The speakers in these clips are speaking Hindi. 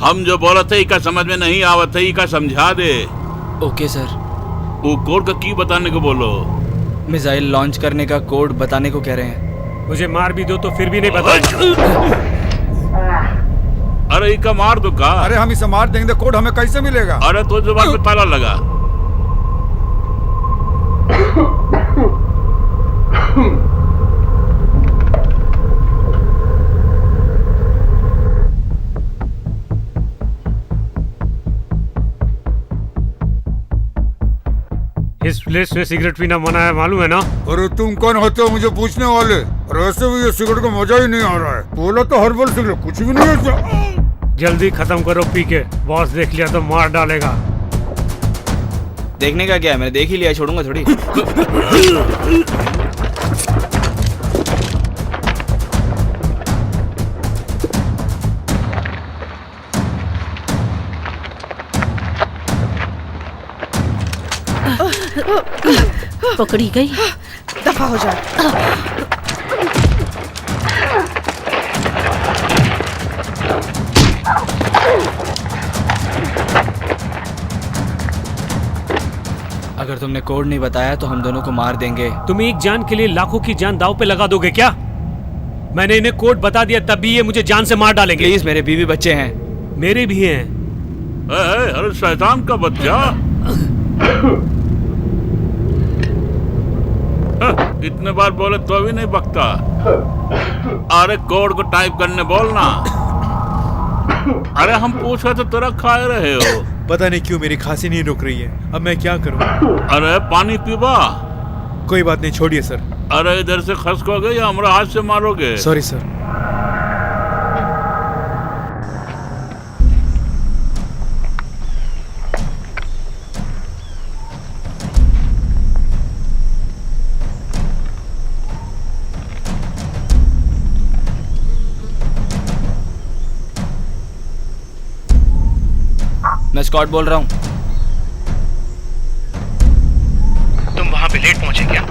हम जो बोला थे इका समझ में नहीं आवत है, इका समझा दे। Okay sir. वो कोड का की बताने को बोलो। मिसाइल लॉन्च करने का कोड बताने को कह रहे हैं। मुझे मार भी दो तो फिर भी नहीं बताएंगे। अरे इका मार दो का। अरे हम इसे मार देंगे, कोड हमें कैसे मिलेगा? अरे तो जुबान पे ताला लगा। इस प्लेस में सिगरेट पीना मना है, मालूम है ना? अरे तुम कौन होते हो मुझे पूछने वाले? और वैसे भी ये सिगरेट का मजा ही नहीं आ रहा है। बोला तो हर्बल सिगरेट, कुछ भी नहीं है। जल्दी खत्म करो पी के, बॉस देख लिया तो मार डालेगा। देखने का क्या है, मैंने देख ही लिया, छोड़ूंगा थोड़ी। पकड़ी गई। दफा हो जा। अगर तुमने कोड नहीं बताया तो हम दोनों को मार देंगे। तुम एक जान के लिए लाखों की जान दांव पे लगा दोगे क्या? मैंने इन्हें कोड बता दिया तब भी ये मुझे जान से मार डालेंगे। प्लीज, मेरे बीवी बच्चे हैं। मेरे भी हैं। अरे शैतान का बच्चा। इतने बार बोले तो भी नहीं बकता। अरे कोड को टाइप करने बोलना। अरे हम पूछ रहे तो तेरा खाए रहे हो। पता नहीं क्यों मेरी खांसी नहीं रुक रही है, अब मैं क्या करूं? अरे पानी पीबा। कोई बात नहीं, छोड़िए सर। अरे इधर से खसकोगे या हमारा हाथ से मारोगे? Sorry sir. मैं स्कॉट बोल रहा हूँ। तुम वहां पे लेट पहुंचे क्या?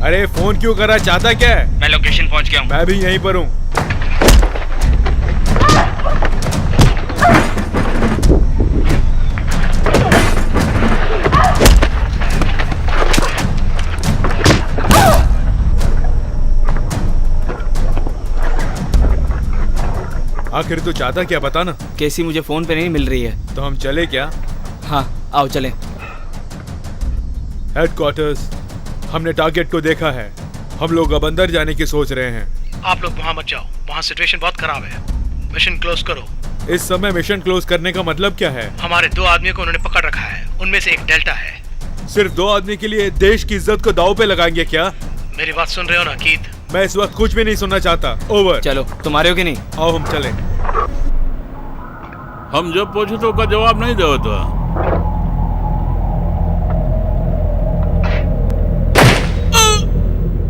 अरे फोन क्यों करा, चाहता क्या है? मैं लोकेशन पहुंच गया हूँ। मैं भी यहीं पर हूँ। आखिर तू चाहता क्या, बता ना। केसी मुझे फोन पे नहीं मिल रही है। तो हम चले क्या? हाँ आओ चलें। हेडक्वार्टर्स, हमने टारगेट को देखा है। हम लोग अब अंदर जाने की सोच रहे हैं। आप लोग वहां मत जाओ, वहां सिचुएशन बहुत खराब है। मिशन क्लोज करो। इस समय मिशन क्लोज करने का मतलब क्या है? हमारे 2 आदमियों को उन्होंने पकड़ रखा है, उनमें से एक डेल्टा है। सिर्फ 2 आदमी के लिए देश की इज्जत को दांव पे लगाएंगे क्या? मेरी बात सुन रहे हो ना कीथ? मैं इस वक्त कुछ भी नहीं सुनना चाहता। ओवर। चलो, तुम्हारे हो कि नहीं? आओ हम चले। हम जब पूछे तो का जवाब नहीं दो तो।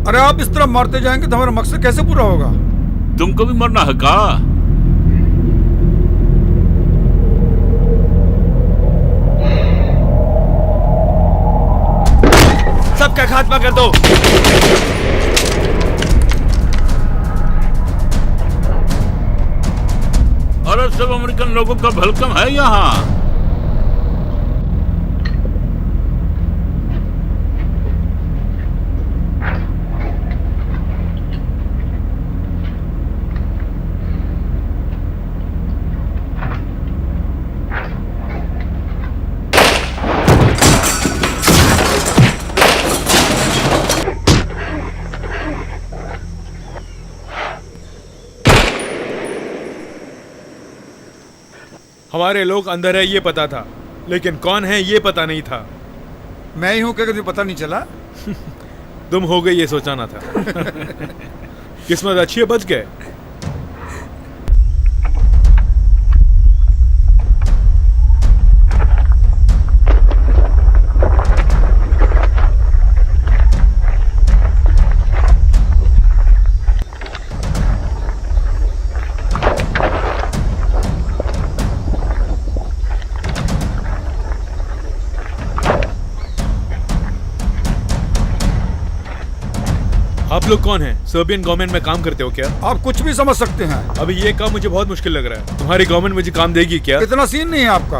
अरे आप इस तरह मारते जाएंगे तो हमारा मकसद कैसे पूरा होगा? तुमको भी मरना है का? सबका खात्मा कर दो। अरे सब अमेरिकन लोगों का वेलकम है यहाँ। हमारे लोग अंदर है ये पता था, लेकिन कौन है ये पता नहीं था। मैं ही हूँ क्या, कभी पता नहीं चला? तुम हो गई ये सोचाना था। किस्मत अच्छी है, बच गए। आप लोग कौन हैं? सर्बियन गवर्नमेंट में काम करते हो क्या? आप कुछ भी समझ सकते हैं। अभी ये काम मुझे बहुत मुश्किल लग रहा है। तुम्हारी गवर्नमेंट मुझे काम देगी क्या? इतना सीन नहीं है आपका।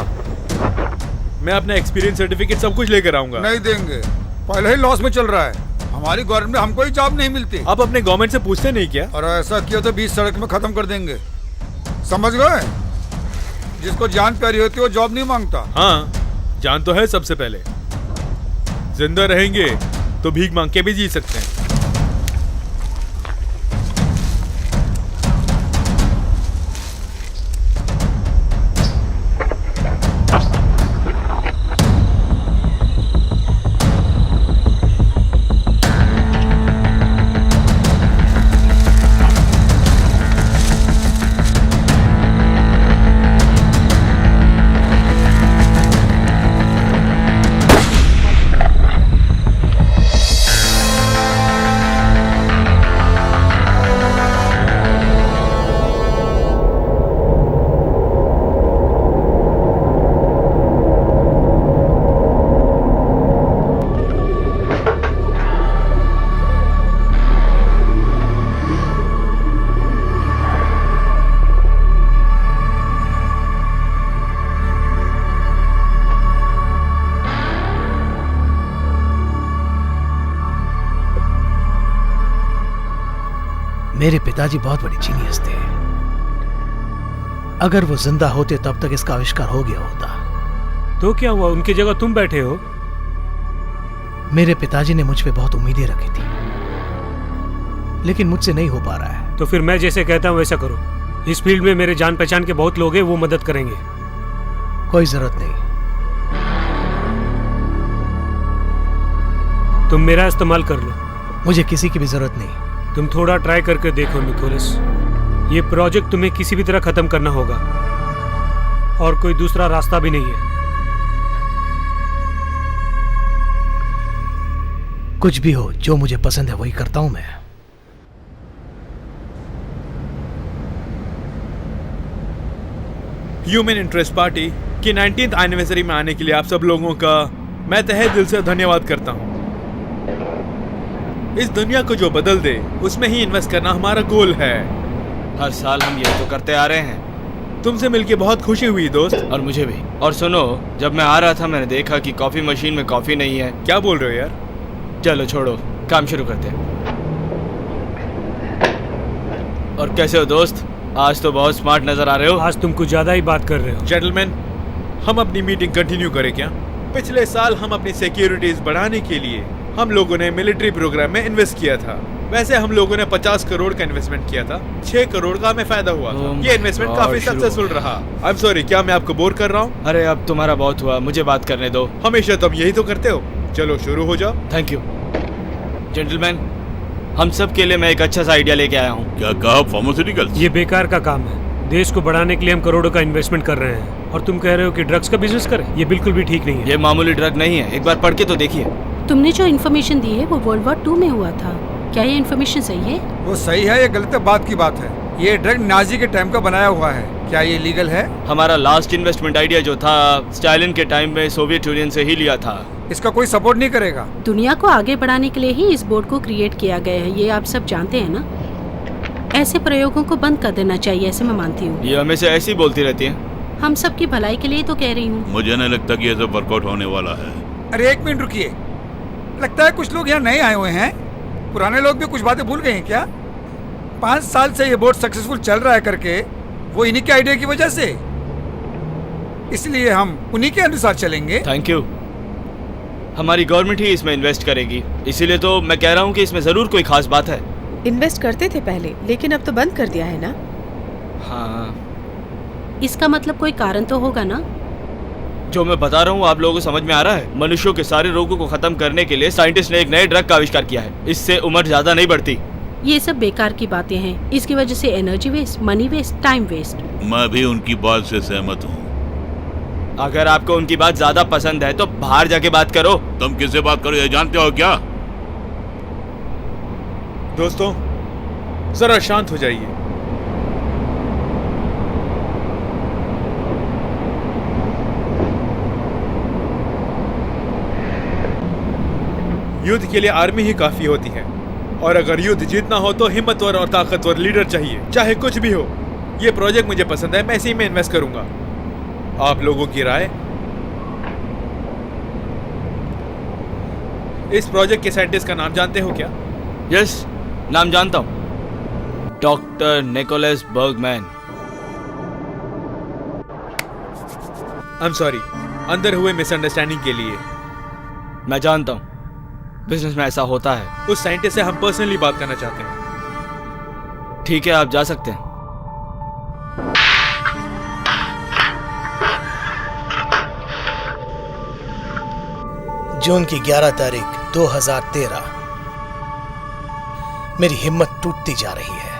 मैं अपना एक्सपीरियंस सर्टिफिकेट सब कुछ लेकर आऊंगा। नहीं देंगे, पहले ही लॉस में चल रहा है। हमारी गवर्नमेंट में हमको ही जॉब नहीं मिलती। आप अपने गवर्नमेंट से पूछते नहीं क्या? और ऐसा किया तो 20 सड़क में खत्म कर देंगे, समझ गए? जिसको जान प्यारी होती है वो जॉब नहीं मांगता। हाँ, जान तो है सबसे पहले। जिंदा रहेंगे तो भीख मांग के भी जी सकते हैं। मेरे पिताजी बहुत बड़ी जीनियस थे। अगर वो जिंदा होते तब तक इसका आविष्कार हो गया होता। तो क्या हुआ, उनकी जगह तुम बैठे हो? मेरे पिताजी ने मुझ पे बहुत उम्मीदें रखी थी, लेकिन मुझसे नहीं हो पा रहा है। तो फिर मैं जैसे कहता हूँ वैसा करो। इस फील्ड में मेरे जान पहचान के बहुत लोग हैं, वो मदद करेंगे। कोई जरूरत नहीं। तुम मेरा इस्तेमाल कर लो। मुझे किसी की भी जरूरत नहीं। तुम थोड़ा ट्राई करके देखो निकोलस। ये प्रोजेक्ट तुम्हें किसी भी तरह खत्म करना होगा और कोई दूसरा रास्ता भी नहीं है। कुछ भी हो, जो मुझे पसंद है वही करता हूं मैं। ह्यूमन इंटरेस्ट पार्टी की 19th एनिवर्सरी में आने के लिए आप सब लोगों का मैं तहे दिल से धन्यवाद करता हूं। इस दुनिया को जो बदल दे उसमें ही इन्वेस्ट करना हमारा गोल है। हर साल हम ये तो करते आ रहे हैं। तुमसे मिलके बहुत खुशी हुई दोस्त। और मुझे भी। और सुनो, जब मैं आ रहा था मैंने देखा कि कॉफी मशीन में कॉफी नहीं है। क्या बोल रहे हो यार? चलो छोड़ो, काम शुरू करते हैं। और कैसे हो दोस्त? आज तो बहुत स्मार्ट नजर आ रहे हो। आज तुम कुछ ज्यादा ही बात कर रहे हो। जेंटलमैन, हम अपनी मीटिंग कंटिन्यू करें क्या? पिछले साल हम अपनी सिक्योरिटीज बढ़ाने के लिए हम लोगों ने मिलिट्री प्रोग्राम में इन्वेस्ट किया था। वैसे हम लोगों ने 50 करोड़ का इन्वेस्टमेंट किया था। 6 करोड़ का हमें फायदा हुआ था। ये इन्वेस्टमेंट काफी सक्सेसफुल रहा। आई एम सॉरी, क्या मैं आपको बोर कर रहा हूँ? अरे अब तुम्हारा बहुत हुआ, मुझे बात करने दो। हमेशा तुम यही तो करते हो। चलो शुरू हो जाओ। Thank you gentleman. हम सब के लिए मैं एक अच्छा सा आइडिया लेके आया हूँ। क्या कहा? फार्मास्यूटिकल्स? ये बेकार का काम है। देश को बढ़ाने के लिए हम करोड़ों का इन्वेस्टमेंट कर रहे हैं और तुम कह रहे हो कि ड्रग्स का बिजनेस करें। ये बिल्कुल भी ठीक नहीं है। ये मामूली ड्रग नहीं है, एक बार पढ़ के तो देखिए। तुमने जो इन्फॉर्मेशन दी है वो वर्ल्ड वॉर 2 में हुआ था। क्या ये इन्फॉर्मेशन सही है? वो सही है, ये गलत बात की बात है। ये ड्रग नाजी के टाइम का बनाया हुआ है। क्या ये लीगल है? हमारा लास्ट इन्वेस्टमेंट आइडिया जो था स्टालिन के टाइम में सोवियत यूनियन से ही लिया था। इसका कोई सपोर्ट नहीं करेगा। दुनिया को आगे बढ़ाने के लिए ही इस बोर्ड को क्रिएट किया गया है, ये आप सब जानते हैं ना। ऐसे प्रयोगों को बंद कर देना चाहिए, ऐसे मैं मानती हूँ। ये हमेशा ऐसी बोलती रहती है। हम सब की भलाई के लिए तो कह रही हूँ। मुझे नहीं लगता कि ये सब वर्कआउट होने वाला है। अरे एक मिनट रुकिए, लगता है कुछ लोग यहाँ नए आए हुए हैं। पुराने लोग भी कुछ बातें भूल गए हैं क्या? 5 साल से ये बोर्ड सक्सेसफुल चल रहा है करके, वो इन्हीं के आइडिया की वजह से। इसलिए हम उन्हीं के अनुसार चलेंगे। Thank you. हमारी गवर्नमेंट ही इसमें इन्वेस्ट करेगी, इसीलिए तो मैं कह रहा हूँ कि इसमें जरूर कोई खास बात है। इन्वेस्ट करते थे पहले, लेकिन अब तो बंद कर दिया है ना। हाँ, इसका मतलब कोई कारण तो होगा ना। जो मैं बता रहा हूँ आप लोगों को समझ में आ रहा है? मनुष्यों के सारे रोगों को खत्म करने के लिए साइंटिस्ट ने एक नए ड्रग का आविष्कार किया है। इससे उम्र ज्यादा नहीं बढ़ती। ये सब बेकार की बातें हैं। इसकी वजह से energy waste, money waste, time waste. मैं भी उनकी बात से सहमत हूँ। अगर आपको उनकी बात ज्यादा पसंद है तो बाहर जाके बात करो। तुम किससे बात करो ये जानते हो क्या? दोस्तों जरा शांत हो जाइए। युद्ध के लिए आर्मी ही काफी होती है, और अगर युद्ध जीतना हो तो हिम्मतवर और ताकतवर लीडर चाहिए, चाहे कुछ भी हो। ये प्रोजेक्ट मुझे पसंद है, मैं इसी में इन्वेस्ट करूंगा। आप लोगों की राय? इस प्रोजेक्ट के साइंटिस्ट का नाम जानते हो क्या? यस, नाम जानता हूँ, doctor Nicholas Bergman. I am sorry अंदर हुए मिसअंडरस्टैंडिंग के लिए। मैं जानता हूँ बिजनेस में ऐसा होता है। उस साइंटिस्ट से हम पर्सनली बात करना चाहते हैं। ठीक है, आप जा सकते हैं। जून की 11 तारीख 2013। मेरी हिम्मत टूटती जा रही है।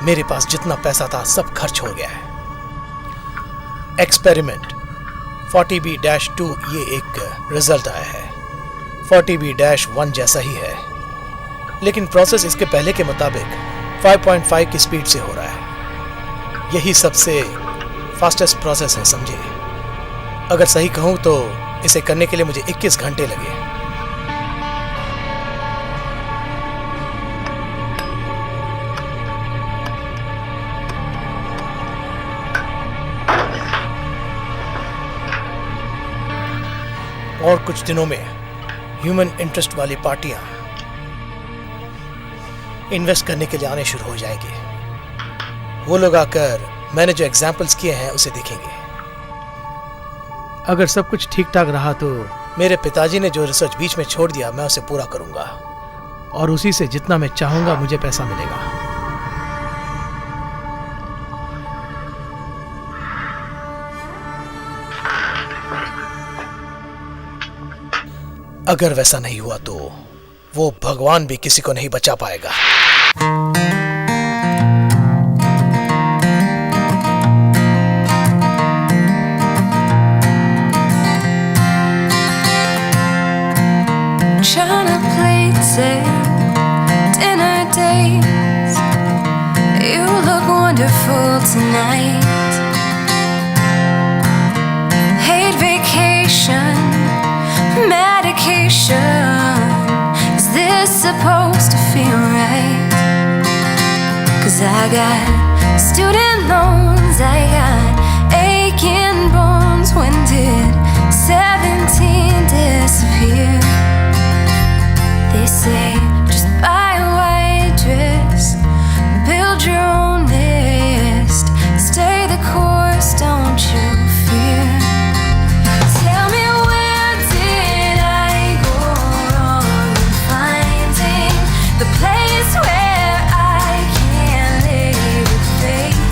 मेरे पास जितना पैसा था सब खर्च हो गया है। एक्सपेरिमेंट 40B-2 ये एक रिजल्ट आया है। 40B-1 जैसा ही है, लेकिन प्रोसेस इसके पहले के मुताबिक 5.5 की स्पीड से हो रहा है। यही सबसे फास्टेस्ट प्रोसेस है, समझे? अगर सही कहूं तो इसे करने के लिए मुझे 21 घंटे लगे। और कुछ दिनों में ह्यूमन इंटरेस्ट वाली पार्टियां इन्वेस्ट करने के लिए आने शुरू हो जाएंगे। वो लोग आकर मैंने जो एग्जाम्पल्स किए हैं उसे देखेंगे। अगर सब कुछ ठीक ठाक रहा तो मेरे पिताजी ने जो रिसर्च बीच में छोड़ दिया मैं उसे पूरा करूंगा, और उसी से जितना मैं चाहूंगा मुझे पैसा मिलेगा। अगर वैसा नहीं हुआ तो वो भगवान भी किसी को नहीं बचा पाएगा। China plates and dinner dates. You look wonderful tonight. Hate vacation, medication. Is this supposed to feel right? 'Cause I got student loans, I got aching bones. When did 17 disappear? They say just buy a white dress, build your own nest, stay the course, don't you fear. Tell me, where did I go wrong in finding the place where I can lay with faith?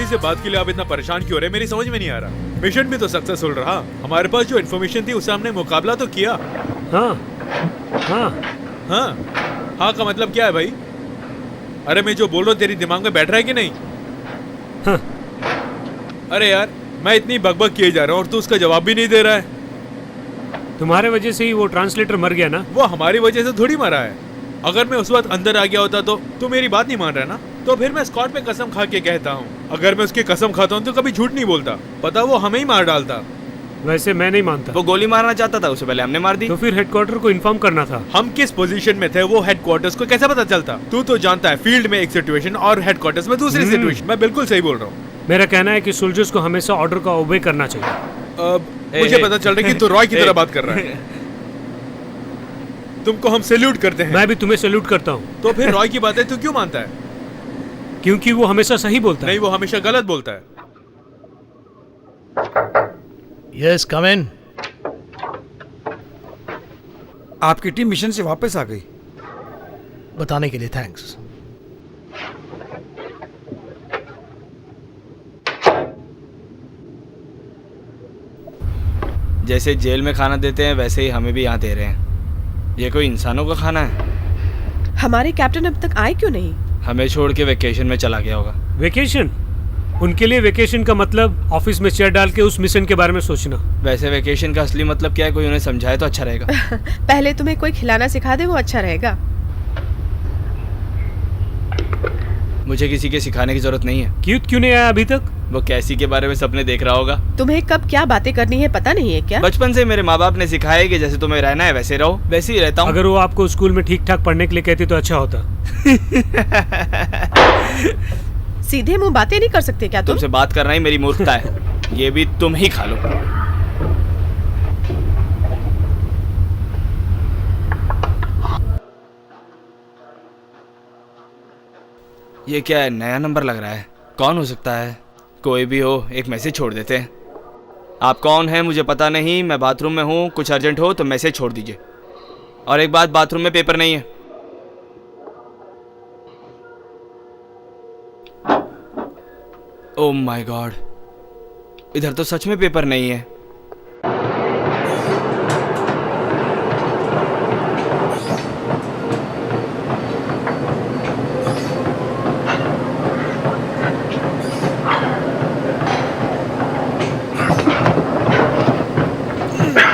से बात के लिए आप इतना परेशान क्यों हो रहे? मेरी समझ में नहीं आ रहा। मिशन भी तो सक्सेसफुल रहा। हमारे पास जो इन्फॉर्मेशन थी उससे हमने मुकाबला तो किया। हाँ हाँ हाँ हाँ का मतलब क्या है भाई? अरे मैं जो बोल रहा हूँ तेरी दिमाग में बैठ रहा है कि नहीं? हाँ। अरे यार मैं इतनी बकबक किए जा रहा हूँ और तू उसका जवाब भी नहीं दे रहा है। तुम्हारे वजह से ही वो ट्रांसलेटर मर गया ना। वो हमारी वजह से थोड़ी मरा है। अगर मैं उस वक्त अंदर आ गया होता तो तू मेरी बात नहीं मान रहा ना, तो फिर मैं स्कॉट पे कसम खा के कहता हूँ। अगर मैं उसकी कसम खाता हूँ तो कभी झूठ नहीं बोलता। पता वो हमें ही मार डालता। वैसे मैं नहीं मानता। वो गोली मारना चाहता था, उससे पहले हमने मार दी। तो फिर हेडक्वार्टर को इन्फॉर्म करना था। हम किस पोजीशन में थे वो हेडक्वार्टर्स को कैसे पता चलता? तू तो जानता है फील्ड में एक सिचुएशन और हेडक्वार्टर्स में दूसरी सिचुएशन। मैं बिल्कुल सही बोल रहा हूँ। मेरा कहना है कि सोल्जर्स को हमेशा ऑर्डर का ओबे करना चाहिए। अब मुझे पता चल रहा है कि तू रॉय की तरह बात कर रहा है। तुमको हम सैल्यूट करते हैं। मैं भी तुम्हें सैल्यूट करता हूँ। तो फिर रॉय की बातें तू क्यों मानता है? क्योंकि वो हमेशा सही बोलता है। नहीं, वो हमेशा गलत बोलता है। यस, कम इन। आपकी टीम मिशन से वापस आ गई। बताने के लिए थैंक्स। जैसे जेल में खाना देते हैं वैसे ही हमें भी यहाँ दे रहे हैं। ये कोई इंसानों का खाना है? हमारे कैप्टन अब तक आए क्यों नहीं? हमें छोड़ के वेकेशन में चला गया होगा। वेकेशन? उनके लिए वेकेशन का मतलब ऑफिस में चेयर डाल के उस मिशन के बारे में सोचना। वैसे वेकेशन का असली मतलब क्या है, कोई उन्हें समझाए तो अच्छा रहेगा। पहले तुम्हें कोई खिलाना सिखा दे, वो अच्छा रहेगा। मुझे किसी के सिखाने की जरूरत नहीं है। क्यों नहीं आया अभी तक? वो कैसी के बारे में सपने देख रहा होगा। तुम्हें कब क्या बातें करनी है पता नहीं है क्या? बचपन से मेरे माँ बाप ने सिखाया कि जैसे तुम्हें रहना है वैसे रहो, वैसे ही रहता हूँ। अगर वो आपको स्कूल में ठीक ठाक पढ़ने के लिए कहती तो अच्छा होता। सीधे मुंह बातें नहीं कर सकते क्या तुम? तुमसे बात करना ही मेरी मूर्खता है। ये भी तुम ही खा लो। ये क्या है, नया नंबर लग रहा है। कौन हो सकता है? कोई भी हो, एक मैसेज छोड़ देते हैं। आप कौन हैं मुझे पता नहीं, मैं बाथरूम में हूँ, कुछ अर्जेंट हो तो मैसेज छोड़ दीजिए। और एक बात, बाथरूम में पेपर नहीं है। ओह माय गॉड, इधर तो सच में पेपर नहीं है।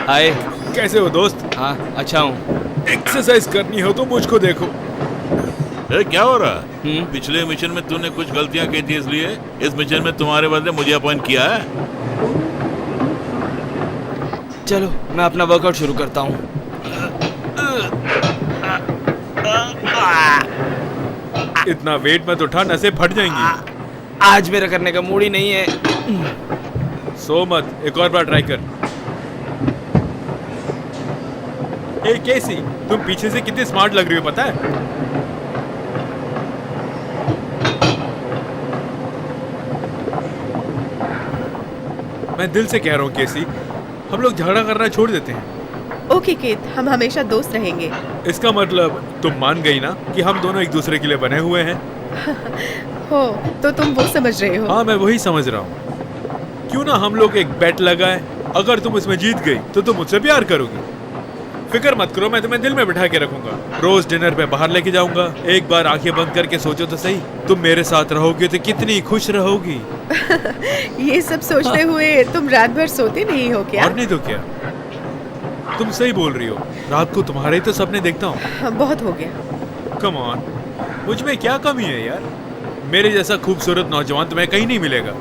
हाय, कैसे हो दोस्त? हाँ अच्छा हूँ। एक्सरसाइज करनी हो तो मुझको देखो। क्या हो रहा है? पिछले मिशन में तूने कुछ गलतियां की थी, इसलिए इस मिशन में तुम्हारे बदले मुझे अपॉइंट किया है। चलो मैं अपना वर्कआउट शुरू करता हूँ। इतना वेट मत उठा, नसें फट जाएंगी। आज मेरा करने का मूड ही नहीं है। सो मत, एक और बार ट्राई कर। ए केसी, तुम पीछे से कितनी स्मार्ट लग रही हो पता है? मैं दिल से कह रहा हूँ केसी, हम लोग झगड़ा करना छोड़ देते हैं। ओके केत, हम हमेशा दोस्त रहेंगे। इसका मतलब तुम मान गई ना कि हम दोनों एक दूसरे के लिए बने हुए हैं? हो तो तुम वो समझ रहे हो? हाँ मैं वही समझ रहा हूँ। क्यों ना हम लोग एक बेट लगाए, अगर तुम इसमें जीत गई तो तुम मुझसे प्यार करोगी। फिक्र मत करो, मैं तुम्हें दिल में बिठा के रखूंगा। रोज डिनर पे बाहर लेके जाऊंगा। एक बार आंखें बंद करके सोचो तो सही, तुम मेरे साथ रहोगे तो कितनी खुश रहोगी। ये सब सोचते हुए तुम रात भर सोते नहीं हो क्या? और नहीं तो क्या, तुम सही बोल रही हो। रात को तुम्हारे ही तो सपने देखता हूँ। बहुत हो गया। कम ऑन, मुझ में क्या कमी है यार? मेरे जैसा खूबसूरत नौजवान तुम्हें कहीं नहीं मिलेगा।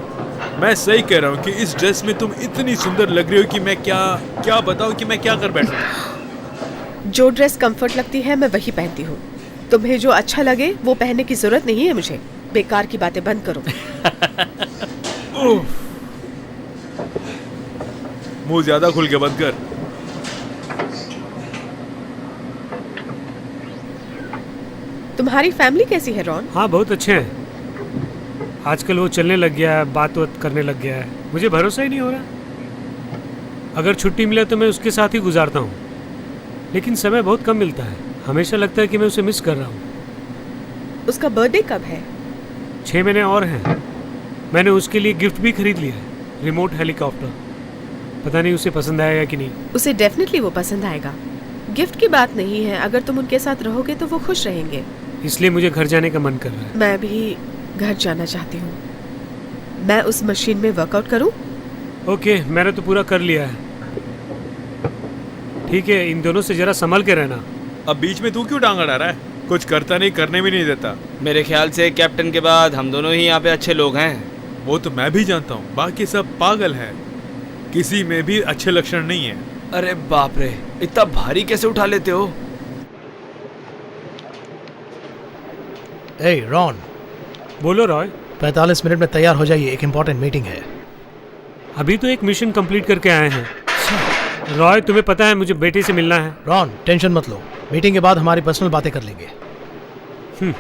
मैं सही कह रहा हूँ कि इस ड्रेस में तुम इतनी सुंदर लग रही हो कि मैं क्या बताऊँ कि मैं क्या कर बैठूं। जो ड्रेस कंफर्ट लगती है मैं वही पहनती हूँ। तुम्हें जो अच्छा लगे वो पहनने की जरूरत नहीं है मुझे। बेकार की बातें बंद करो। मुंह ज्यादा खुल के बंद कर। तुम्हारी फैमिली कैसी है रॉन? हाँ बहुत अच्छे हैं। आजकल वो चलने लग गया है, बात करने लग गया है। मुझे भरोसा ही नहीं हो रहा। अगर छुट्टी मिले तो मैं उसके साथ ही गुजारता हूँ, लेकिन समय बहुत कम मिलता है। हमेशा लगता है कि मैं उसे मिस कर रहा हूँ। उसका बर्थडे कब है? 6 महीने और हैं। मैंने उसके लिए गिफ्ट भी खरीद लिया है, रिमोट हेलीकॉप्टर। पता नहीं उसे पसंद आएगा कि नहीं। उसे डेफिनेटली वो पसंद आएगा। गिफ्ट की बात नहीं है, अगर तुम उनके साथ रहोगे तो वो खुश रहेंगे। इसलिए मुझे घर जाने का मन कर रहा है। मैं भी घर जाना चाहती हूँ। मैं उस मशीन में वर्कआउट करूँ? ओके, मैंने तो पूरा कर लिया है। ठीक है, इन दोनों से जरा संभल के रहना। अब बीच में तू क्यों टांग अड़ा रहा है? कुछ करता नहीं, करने भी नहीं देता। मेरे ख्याल से कैप्टन के बाद हम दोनों ही यहाँ पे अच्छे लोग हैं। वो तो मैं भी जानता हूँ, बाकी सब पागल हैं। किसी में भी अच्छे लक्षण नहीं है। अरे बाप रे, इतना भारी कैसे उठा लेते हो? ए रॉन, बोलो रॉय। 45 मिनट में तैयार हो जाइए, एक इम्पोर्टेंट मीटिंग है। अभी तो एक मिशन कंप्लीट करके आए हैं। रॉय, तुम्हें पता है मुझे बेटे से मिलना है। रॉन, टेंशन मत लो, मीटिंग के बाद हमारी पर्सनल बातें कर लेंगे।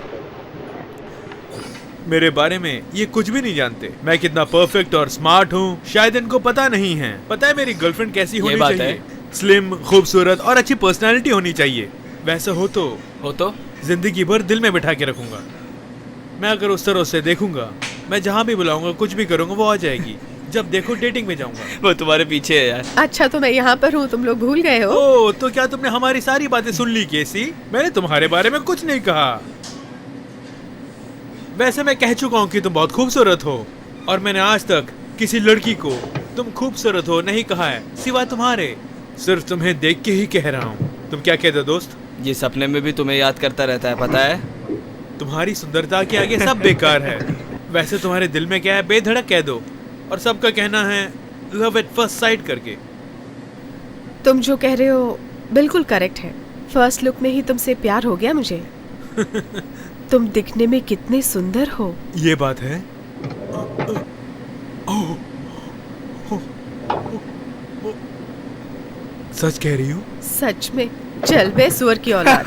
मेरे बारे में ये कुछ भी नहीं जानते। मैं कितना परफेक्ट और स्मार्ट हूँ, शायद इनको पता नहीं है। पता है मेरी गर्लफ्रेंड कैसी होनी चाहिए? स्लिम, खूबसूरत और अच्छी पर्सनालिटी होनी चाहिए। वैसा हो तो जिंदगी भर दिल में बिठा के रखूंगा। मैं अगर उस तरह से देखूंगा, मैं जहाँ भी बुलाऊंगा, कुछ भी करूंगा, वो आ जाएगी। जब देखो डेटिंग में जाऊंगा। वो तुम्हारे पीछे है यार। अच्छा, तो मैं यहाँ पर हूँ, तुम लोग भूल गए हो? ओ, तो क्या तुमने हमारी सारी बातें सुन ली केसी? मैंने तुम्हारे बारे में कुछ नहीं कहा। वैसे मैं कह चुका हूँ कि तुम बहुत खूबसूरत हो, और मैंने आज तक किसी लड़की को तुम खूबसूरत हो नहीं कहा है, सिवाय तुम्हारे। सिर्फ तुम्हें देख के ही कह रहा हूँ। तुम क्या कहते हो दोस्त? ये सपने में भी तुम्हें याद करता रहता है, पता है? तुम्हारी सुंदरता के आगे सब बेकार है। वैसे तुम्हारे दिल में क्या है, बेधड़क कह दो। और सबका कहना है लव एट फर्स्ट साइट करके। तुम जो कह रहे हो बिल्कुल करेक्ट है। फर्स्ट लुक में ही तुमसे प्यार हो गया मुझे। तुम दिखने में कितने सुंदर हो। ये बात है। सच कह रही हूँ? सच में? चल बे सुअर की औलाद।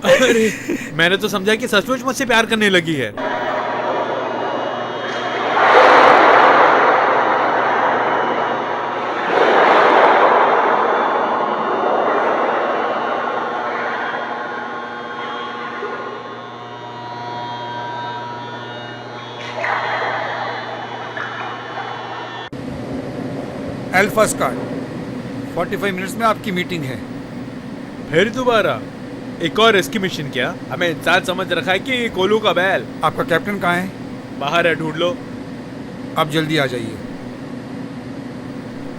अरे, मैंने तो समझा कि सचमुच मुझसे प्यार करने लगी है। अल्फा स्क्वाड, 45 मिनट्स में आपकी मीटिंग है। फिर दोबारा एक और रेस्क्यू मिशन? क्या हमें इंसान समझ रखा है कि कोलू का बैल? आपका कैप्टन कहाँ है? बाहर है, ढूंढ लो। आप जल्दी आ जाइए।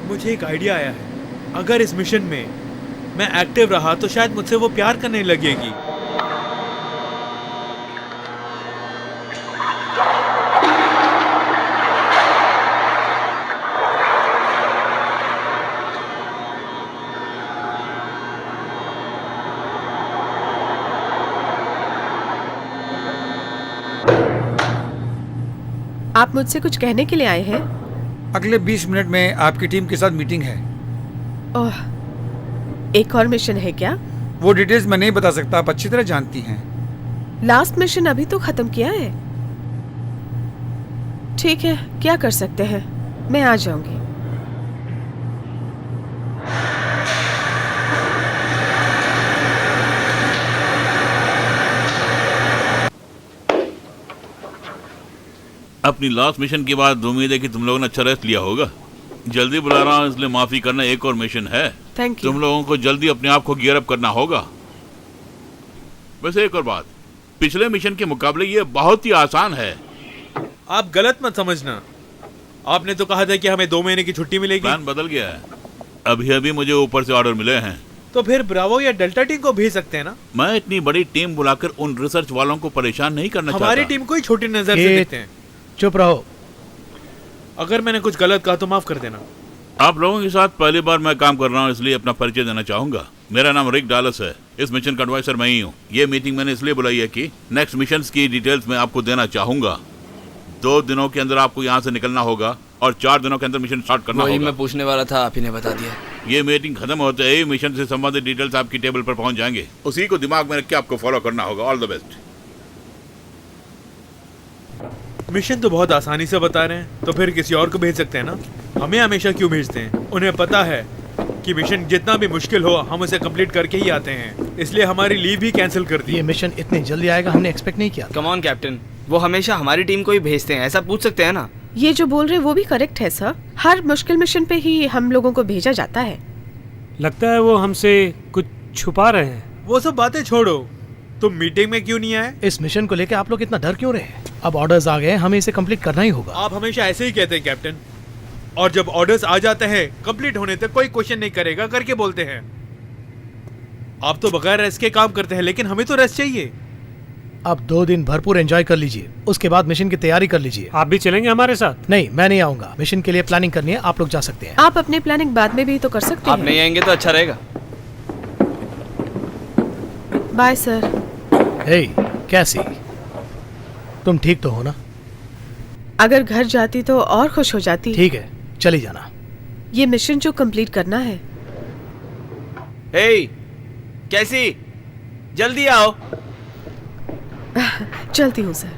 मुझे एक आइडिया आया है। अगर इस मिशन में मैं एक्टिव रहा तो शायद मुझसे वो प्यार करने लगेगी। आप मुझसे कुछ कहने के लिए आए हैं? अगले 20 मिनट में आपकी टीम के साथ मीटिंग है। ओह, एक और मिशन है क्या? वो डिटेल्स मैं नहीं बता सकता, आप अच्छी तरह जानती हैं। लास्ट मिशन अभी तो खत्म किया है। ठीक है, क्या कर सकते हैं, मैं आ जाऊंगी। अपनी लास्ट मिशन के बाद उम्मीद है कि तुम लोगों ने अच्छा रेस्ट लिया होगा। जल्दी बुला रहा हूँ इसलिए माफी करना, एक और मिशन है। Thank you. तुम लोगों को जल्दी अपने आप को गियर अप करना होगा। वैसे एक और बात, पिछले मिशन के मुकाबले ये बहुत ही आसान है। आप गलत मत समझना। आपने तो कहा था कि हमें 2 महीने की छुट्टी मिलेगी। प्लान बदल गया है। अभी अभी मुझे ऊपर से ऑर्डर मिले हैं। तो फिर ब्रावो या डेल्टा टीम को भेज सकते हैं ना? मैं इतनी बड़ी टीम बुलाकर उन रिसर्च वालों को परेशान नहीं करना चाहता। हमारी टीम को ही छोटी नजर से देखते हैं। चुप रहो। अगर मैंने कुछ गलत कहा तो माफ कर देना। आप लोगों के साथ पहली बार मैं काम कर रहा हूँ, इसलिए अपना परिचय देना चाहूंगा। मेरा नाम रिक डालस है। इस मिशन का एडवाइजर मैं ही हूँ। ये मीटिंग मैंने इसलिए बुलाई है कि नेक्स्ट मिशन की डिटेल्स मैं आपको देना चाहूंगा। 2 दिनों के अंदर आपको यहाँ से निकलना होगा और 4 दिनों के अंदर मिशन स्टार्ट करना होगा। मैं पूछने वाला था, आप ही ने बता दिया। ये मीटिंग खत्म होते ही मिशन से संबंधित डिटेल्स आपकी टेबल पर पहुंच जाएंगे। उसी को दिमाग में रख के आपको फॉलो करना होगा। All the best. मिशन तो बहुत आसानी से बता रहे हैं, तो फिर किसी और को भेज सकते हैं ना। हमें हमेशा क्यों भेजते हैं? उन्हें पता है कि मिशन जितना भी मुश्किल हो हम उसे कंप्लीट करके ही आते हैं, इसलिए हमारी लीव भी कैंसिल कर दी। ये मिशन इतनी जल्दी आएगा हमने एक्सपेक्ट नहीं किया। कम ऑन कैप्टन, वो हमेशा हमारी टीम को ही भेजते हैं, ऐसा पूछ सकते हैं ना? ये जो बोल रहे हैं वो भी करेक्ट है सर। हर मुश्किल मिशन पे ही हम लोगों को भेजा जाता है। लगता है वो हमसे कुछ छुपा रहे हैं। वो सब बातें छोड़ो, तुम मीटिंग में क्यों नहीं आए? इस मिशन को लेके आप लोग इतना डर क्यों रहे हैं? अब ऑर्डर्स आ गए, हमें इसे कंप्लीट करना ही होगा। आप हमेशा ऐसे ही कहते हैं कैप्टन, और जब ऑर्डर्स आ जाते हैं कंप्लीट होने तक कोई क्वेश्चन नहीं करेगा करके बोलते हैं। आप तो बगैर रेस्ट के काम करते हैं, लेकिन हमें तो रेस्ट चाहिए। अब 2 दिन भरपूर एंजॉय कर लीजिए, उसके बाद मिशन की तैयारी कर लीजिए। आप भी चलेंगे हमारे साथ? नहीं, मैं नहीं आऊंगा। मिशन के लिए प्लानिंग करनी है, आप लोग जा सकते हैं। आप अपनी प्लानिंग बाद में भी तो कर सकते आप हैं। नहीं आएंगे तो अच्छा रहेगा। Bye sir. हे कैसी, तुम ठीक तो हो ना? अगर घर जाती तो और खुश हो जाती। ठीक है, चली जाना। ये मिशन जो कंप्लीट करना है। हे कैसी, जल्दी आओ। चलती हूँ सर।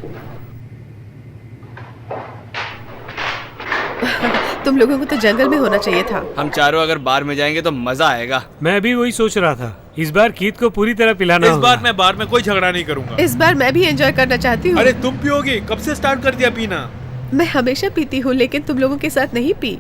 तुम लोगों को तो जंगल में होना चाहिए था। हम चारों अगर बार में जाएंगे तो मजा आएगा। मैं भी वही सोच रहा था। इस बार कीथ को पूरी तरह पिलाना इस होगा। बार मैं बार में कोई झगड़ा नहीं करूंगा। इस बार मैं भी एंजॉय करना चाहती हूँ। अरे तुम पियोगी? कब से स्टार्ट कर दिया पीना? मैं हमेशा पीती हूँ, लेकिन तुम लोगों के साथ नहीं पी।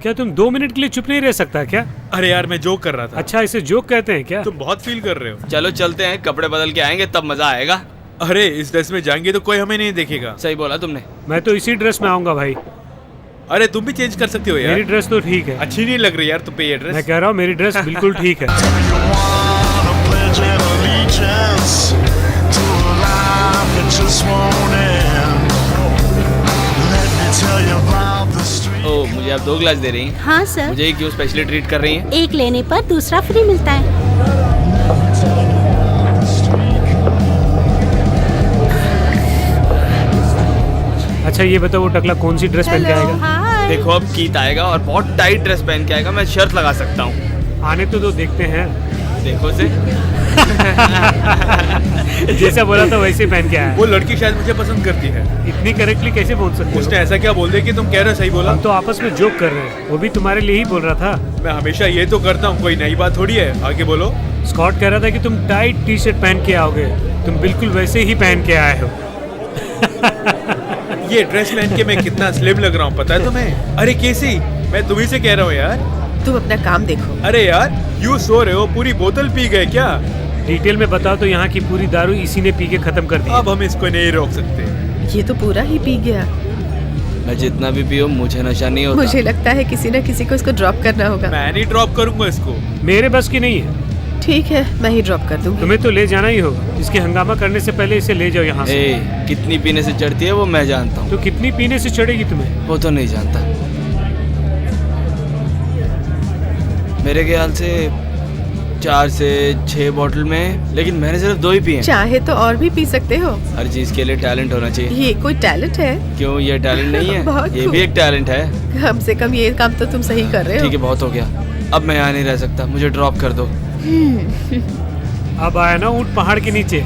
क्या तुम 2 मिनट के लिए चुप नहीं रह सकता क्या? अरे यार मैं जोक कर रहा था। अच्छा, इसे जोक कहते हैं क्या? तुम बहुत फील कर रहे हो। चलो चलते हैं, कपड़े बदल के आएंगे तब मजा आएगा। अरे इस ड्रेस में जाएंगे तो कोई हमें नहीं देखेगा। सही बोला तुमने। मैं तो इसी ड्रेस में आऊंगा भाई। अरे तुम भी चेंज कर सकते हो यार। मेरी ड्रेस तो ठीक है। अच्छी नहीं लग रही यार तुम पे ये ड्रेस। मैं कह रहा हूँ मेरी ड्रेस बिल्कुल ठीक है। ओ, मुझे आप 2 गिलास दे रही हैं? हाँ सर। मुझे क्यों स्पेशली ट्रीट कर रही हैं? एक लेने पर दूसरा फ्री मिलता है। अच्छा ये बताओ, वो टकला कौन सी ड्रेस पहन के आएगा? हाय। देखो अब कीथ आएगा और बहुत टाइट ड्रेस पहन के आएगा, मैं शर्त लगा सकता हूँ। आने तो दो, देखते हैं। देखो से। जैसा बोला था वैसे पहन के आया। वो लड़की शायद मुझे पसंद करती है। इतनी करेक्टली कैसे बोल सकते उसने हो? ऐसा क्या बोल दिया कि तुम कह रहे हो सही बोला? हम तो आपस में जोक कर रहे हैं। वो भी तुम्हारे लिए ही बोल रहा था। मैं हमेशा ये तो करता हूँ, कोई नई बात थोड़ी है। आगे बोलो। स्कॉट कह रहा था कि तुम टाइट टी शर्ट पहन के आओगे। तुम बिल्कुल वैसे ही पहन के आए हो। ये ड्रेस पहन के मैं कितना स्लिम लग रहा हूँ पता है तुम्हें? अरे केसी, मैं तुम्ही से कह रहा हूँ यार। तुम अपना काम देखो। अरे यार यू सो रहे हो, पूरी बोतल पी गए क्या? डिटेल में बताओ तो यहाँ की पूरी दारू इसी ने पी के खत्म कर दी। अब हम इसको नहीं रोक सकते। ये तो पूरा ही पी गया। मैं जितना भी पियो मुझे नशा नहीं होता। मुझे लगता है किसी न किसी को इसको ड्रॉप करना होगा। मैं नहीं ड्रॉप करूंगा इसको। मेरे बस की नहीं है। ठीक है, मैं ही ड्रॉप कर दूंगी। तुम्हें तो ले जाना ही होगा। इसके हंगामा करने से पहले इसे ले जाओ यहाँ से। कितनी पीने से चढ़ती है वो मैं जानता हूँ। तो कितनी पीने से चढ़ेगी तुम्हें? वो तो नहीं जानता। मेरे ख्याल से 4 से 6 बॉटल में, लेकिन मैंने सिर्फ 2 ही पिए हैं। चाहे तो और भी पी सकते हो। हर चीज के लिए टैलेंट होना चाहिए। ये कोई टैलेंट है? क्यों, ये टैलेंट नहीं है? बहुत ये खूब। भी एक टैलेंट है। कम से कम ये काम तो तुम सही कर रहे हो। ठीक है, बहुत हो गया। अब मैं यहाँ नहीं रह सकता, मुझे ड्रॉप कर दो। अब आया ना ऊँट पहाड़ के नीचे।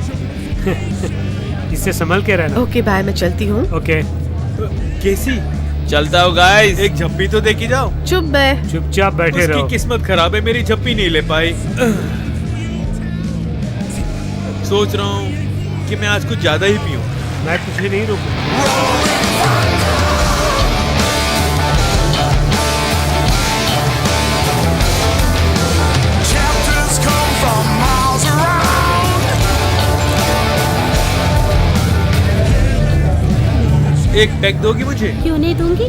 इससे संभल के रहना। ओके बाय, मैं चलती हूँ। ओके केसी, चलता हो गाइस। एक झप्पी तो देखी जाओ। चुप बे। चुपचाप बैठे रहो। उसकी किस्मत खराब है, मेरी झप्पी नहीं ले पाई। सोच रहा हूँ कि मैं आज कुछ ज्यादा ही पीऊं। मैं तुझे नहीं रोकूंगा। एक पैक दोगी मुझे? क्यों नहीं दूंगी?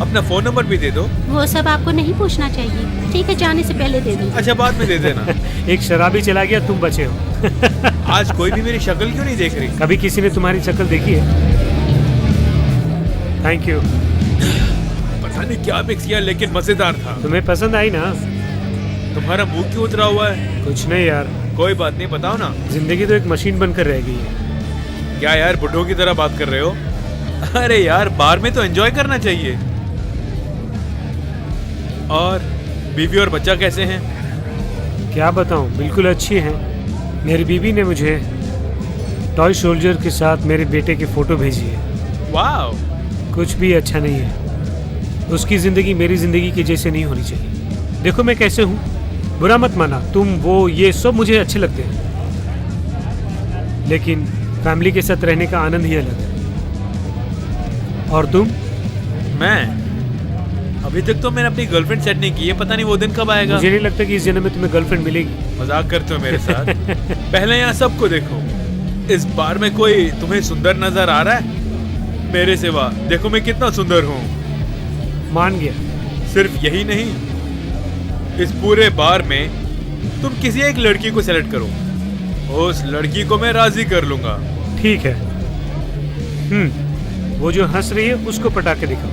अपना फोन नंबर भी दे दो। वो सब आपको नहीं पूछना चाहिए। ठीक है, जाने से पहले दे दूंगी। अच्छा बाद में दे देना। एक शराबी चला गया, तुम बचे हो। आज कोई भी मेरी शक्ल क्यों नहीं देख रही? कभी किसी ने तुम्हारी शक्ल देखी है? Thank you. पता नहीं क्या मिक्स किया, लेकिन मजेदार था। तुम्हें पसंद आई ना? तुम्हारा मुंह क्यों उतरा हुआ है? कुछ नहीं यार। कोई बात नहीं, बताओ ना। जिंदगी तो एक मशीन बनकर रह गई है। क्या यार बुढ़ों की तरह बात कर रहे हो? अरे यार बार में तो एंजॉय करना चाहिए। और बीवी और बच्चा कैसे हैं? क्या बताऊं, बिल्कुल अच्छी हैं। मेरी बीवी ने मुझे टॉय सोल्जर के साथ मेरे बेटे की फोटो भेजी है। वाओ। कुछ भी अच्छा नहीं है। उसकी जिंदगी मेरी जिंदगी के जैसे नहीं होनी चाहिए। देखो मैं कैसे हूँ, बुरा मत माना। तुम वो ये सब मुझे अच्छे लगते हैं, लेकिन फैमिली के साथ रहने का आनंद ही अलग है। और तुम? मैं अभी तक तो मैंने अपनी गर्लफ्रेंड सेट नहीं की है, पता नहीं वो दिन कब आएगा। मुझे नहीं लगता कि इस जन्म में तुम्हें गर्लफ्रेंड मिलेगी। मजाक करते हो मेरे साथ? पहले यहाँ सबको देखो। इस बार में कोई तुम्हें सुंदर नजर आ रहा है मेरे सिवा? देखो मैं कितना सुंदर हूँ। मान गया। सिर्फ यही नहीं, इस पूरे बार में तुम किसी एक लड़की को सेलेक्ट करो, उस लड़की को मैं राजी कर लूंगा। ठीक है। वो जो हंस रही है उसको पटा के दिखाओ।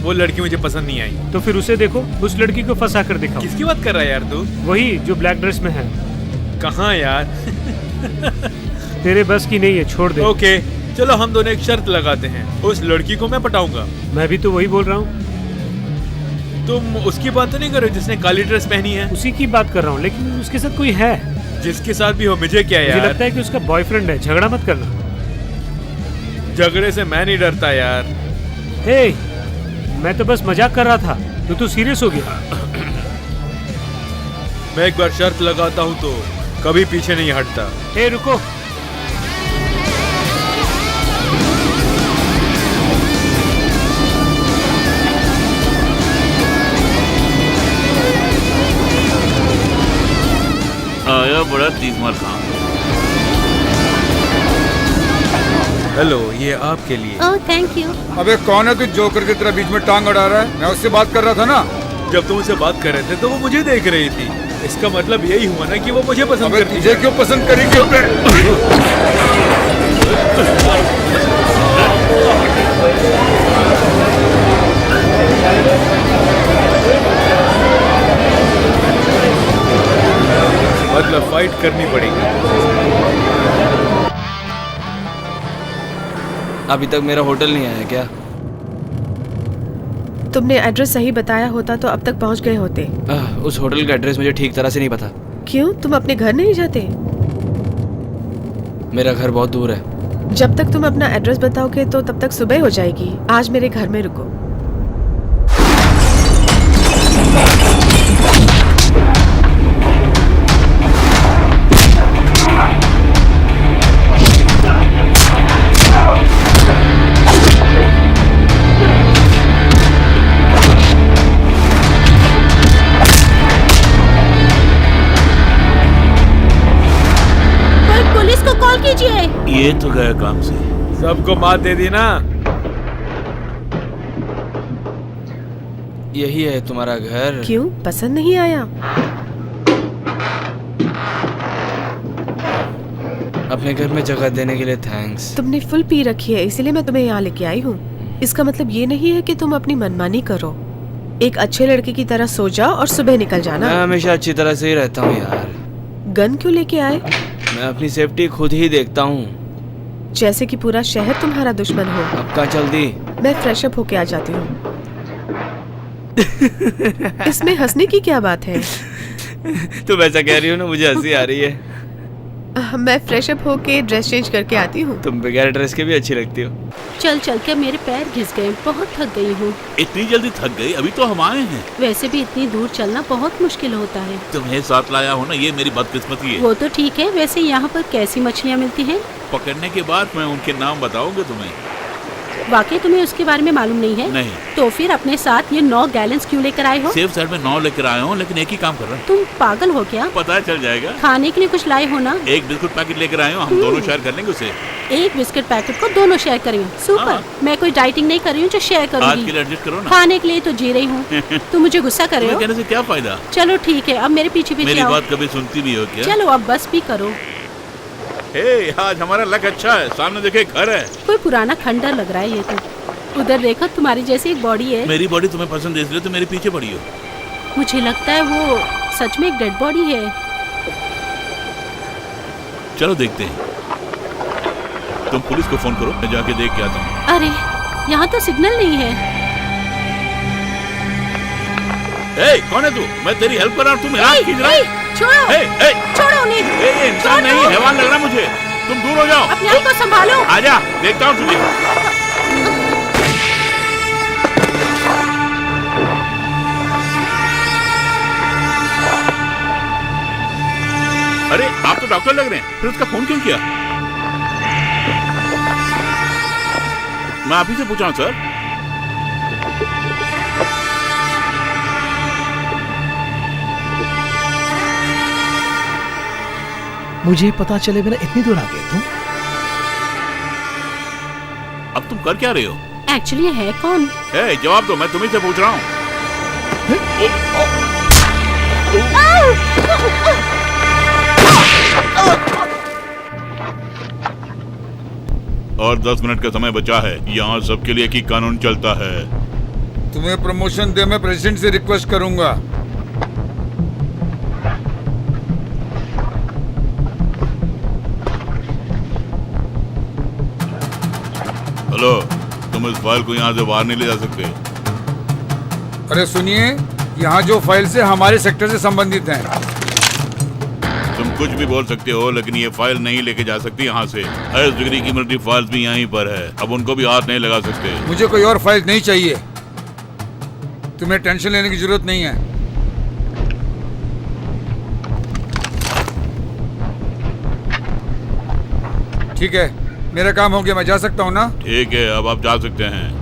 वो लड़की मुझे पसंद नहीं आई। तो फिर उसे देखो, उस लड़की को फंसा कर दिखाओ। किसकी बात कर रहा है यार तू? वही जो ब्लैक ड्रेस में है। कहाँ यार? तेरे बस की नहीं है, छोड़ दे। ओके चलो हम दोनों एक शर्त लगाते हैं, उस लड़की को मैं पटाऊंगा। मैं भी तो वही बोल रहा हूँ। तुम उसकी बात तो नहीं कर रहे जिसने काली ड्रेस पहनी है? उसी की बात कर रहा हूँ, लेकिन उसके साथ कोई है। जिसके साथ भी हो मुझे क्या यार? मुझे लगता है कि उसका बॉयफ्रेंड है। झगड़ा मत करना। झगड़े से मैं नहीं डरता यार। हे, मैं तो बस मजाक कर रहा था, तू सीरियस हो गया। मैं एक बार शर्त लगाता हूँ तो कभी पीछे नहीं हटता। हे रुको। आया बड़ा तीसमार खान। हेलो, ये आपके लिए। Oh thank you. अबे कौन है तू जोकर की तरह बीच में टांग अड़ा रहा है? मैं उससे बात कर रहा था ना। जब तुम उससे बात कर रहे थे तो वो मुझे देख रही थी। इसका मतलब यही हुआ ना कि वो मुझे पसंद अबे करती तुझे है। क्यों पसंद करेगी? मतलब फाइट करनी पड़ेगी। अभी तक मेरा होटल नहीं आया क्या? तुमने एड्रेस सही बताया होता तो अब तक पहुंच गए होते। उस होटल का एड्रेस मुझे ठीक तरह से नहीं पता। क्यों, तुम अपने घर नहीं जाते? मेरा घर बहुत दूर है। जब तक तुम अपना एड्रेस बताओगे तो तब तक सुबह हो जाएगी। आज मेरे घर में रुको। पुलिस को कॉल कीजिए। ये तो गया काम से। सबको मात दे दी ना। यही है तुम्हारा घर? क्यों, पसंद नहीं आया? अपने घर में जगह देने के लिए थैंक्स। तुमने फुल पी रखी है, इसीलिए मैं तुम्हें यहाँ लेके आई हूँ। इसका मतलब ये नहीं है कि तुम अपनी मनमानी करो। एक अच्छे लड़के की तरह सो जाओ और सुबह निकल जाना। मैं हमेशा अच्छी तरह से ही रहता हूँ यार। गन क्यों लेके आए? मैं अपनी सेफ्टी खुद ही देखता हूँ। जैसे कि पूरा शहर तुम्हारा दुश्मन हो। अब कहाँ चल दी? मैं फ्रेश अप होके आ जाती हूँ। इसमें हंसने की क्या बात है? तुम ऐसा कह रही हो ना, मुझे हंसी आ रही है। मैं फ्रेश अप होके ड्रेस चेंज करके आती हूँ। तुम बगैर ड्रेस के भी अच्छी लगती हो। चल चल के मेरे पैर घिस गए, बहुत थक गई हूँ। इतनी जल्दी थक गई? अभी तो हम आए हैं। वैसे भी इतनी दूर चलना बहुत मुश्किल होता है। तुम्हें साथ लाया हो ना, ये मेरी बदकिस्मती है। वो तो ठीक है। वैसे यहाँ पर कैसी मछलियाँ मिलती हैं? पकड़ने के बाद मैं उनके नाम बताऊंगा तुम्हें। वाकई तुम्हें उसके बारे में मालूम नहीं है? नहीं। तो फिर अपने साथ ये 9 गैलन्स क्यों लेकर आए हो? सेफ साइड में 9 लेकर आया हूँ, लेकिन एक ही काम कर रहा हूँ। तुम पागल हो क्या? पता चल जाएगा। खाने के लिए कुछ लाए हो ना? एक बिस्कुट पैकेट लेकर आए हूँ, हम दोनों शेयर कर लेंगे उसे। एक बिस्किट पैकेट को दोनों शेयर करेंगे? सुपर। हाँ। मैं कोई डाइटिंग नहीं कर रही हूँ जो शेयर आज के करूंगी। लिए एडजस्ट करो ना। खाने के लिए तो जी रही हूँ। तुम मुझे गुस्सा कर रहे तुम्हें हो? कहने से क्या फायदा? चलो ठीक है, अब मेरे पीछे पीछे मेरी आओ। बात कभी सुनती भी हो क्या? चलो अब बस भी करो। हे, आज हमारा लक अच्छा है, सामने देखे घर है। कोई पुराना खंडर लग रहा है ये तो। उधर देखो, तुम्हारी जैसी एक बॉडी है। मेरी बॉडी तुम्हें पसंद है इसलिए तो मेरे पीछे पड़ी हो। मुझे लगता है वो सच में एक डेड बॉडी है। चलो देखते हैं। तुम पुलिस को फोन करो, मैं जाके देख के आता हूँ। अरे यहाँ तो सिग्नल नहीं है। ए, कौन है तू? मैं तेरी हेल्प कर रहा हूँ, तू मेरा हाथ खींच रहा है। छोड़ो। ए, ए, छोड़ो उन्हें। ये इंसान नहीं, हैवान लग रहा है मुझे। तुम दूर हो जाओ। अपने आप को संभालो। आजा, देखता हूँ तुझे। अरे आप तो डॉक्टर लग रहे हैं, फिर उसका फोन क्यों किया? मैं आप ही से पूछा हूँ सर। मुझे पता चले बिना इतनी दूर आ गए तुम। अब तुम कर क्या रहे हो? एक्चुअली है कौन? जवाब दो, मैं तुम्ही से पूछ रहा हूँ। और 10 मिनट का समय बचा है। यहाँ सबके लिए एक ही कानून चलता है। तुम्हें प्रमोशन दे, मैं प्रेसिडेंट से रिक्वेस्ट करूंगा। हेलो, तुम इस फाइल को यहाँ से बाहर नहीं ले जा सकते। अरे सुनिए, यहाँ जो फाइल से हमारे सेक्टर से संबंधित हैं। तुम कुछ भी बोल सकते हो, लेकिन ये फाइल नहीं लेके जा सकती यहाँ से। हाईएस्ट डिग्री की मिलिट्री फाइल्स भी यहीं पर है। अब उनको भी हाथ नहीं लगा सकते। मुझे कोई और फाइल नहीं चाहिए। तुम्हें टेंशन लेने की जरूरत नहीं है। ठीक है, मेरा काम हो गया, मैं जा सकता हूँ ना? ठीक है, अब आप जा सकते हैं।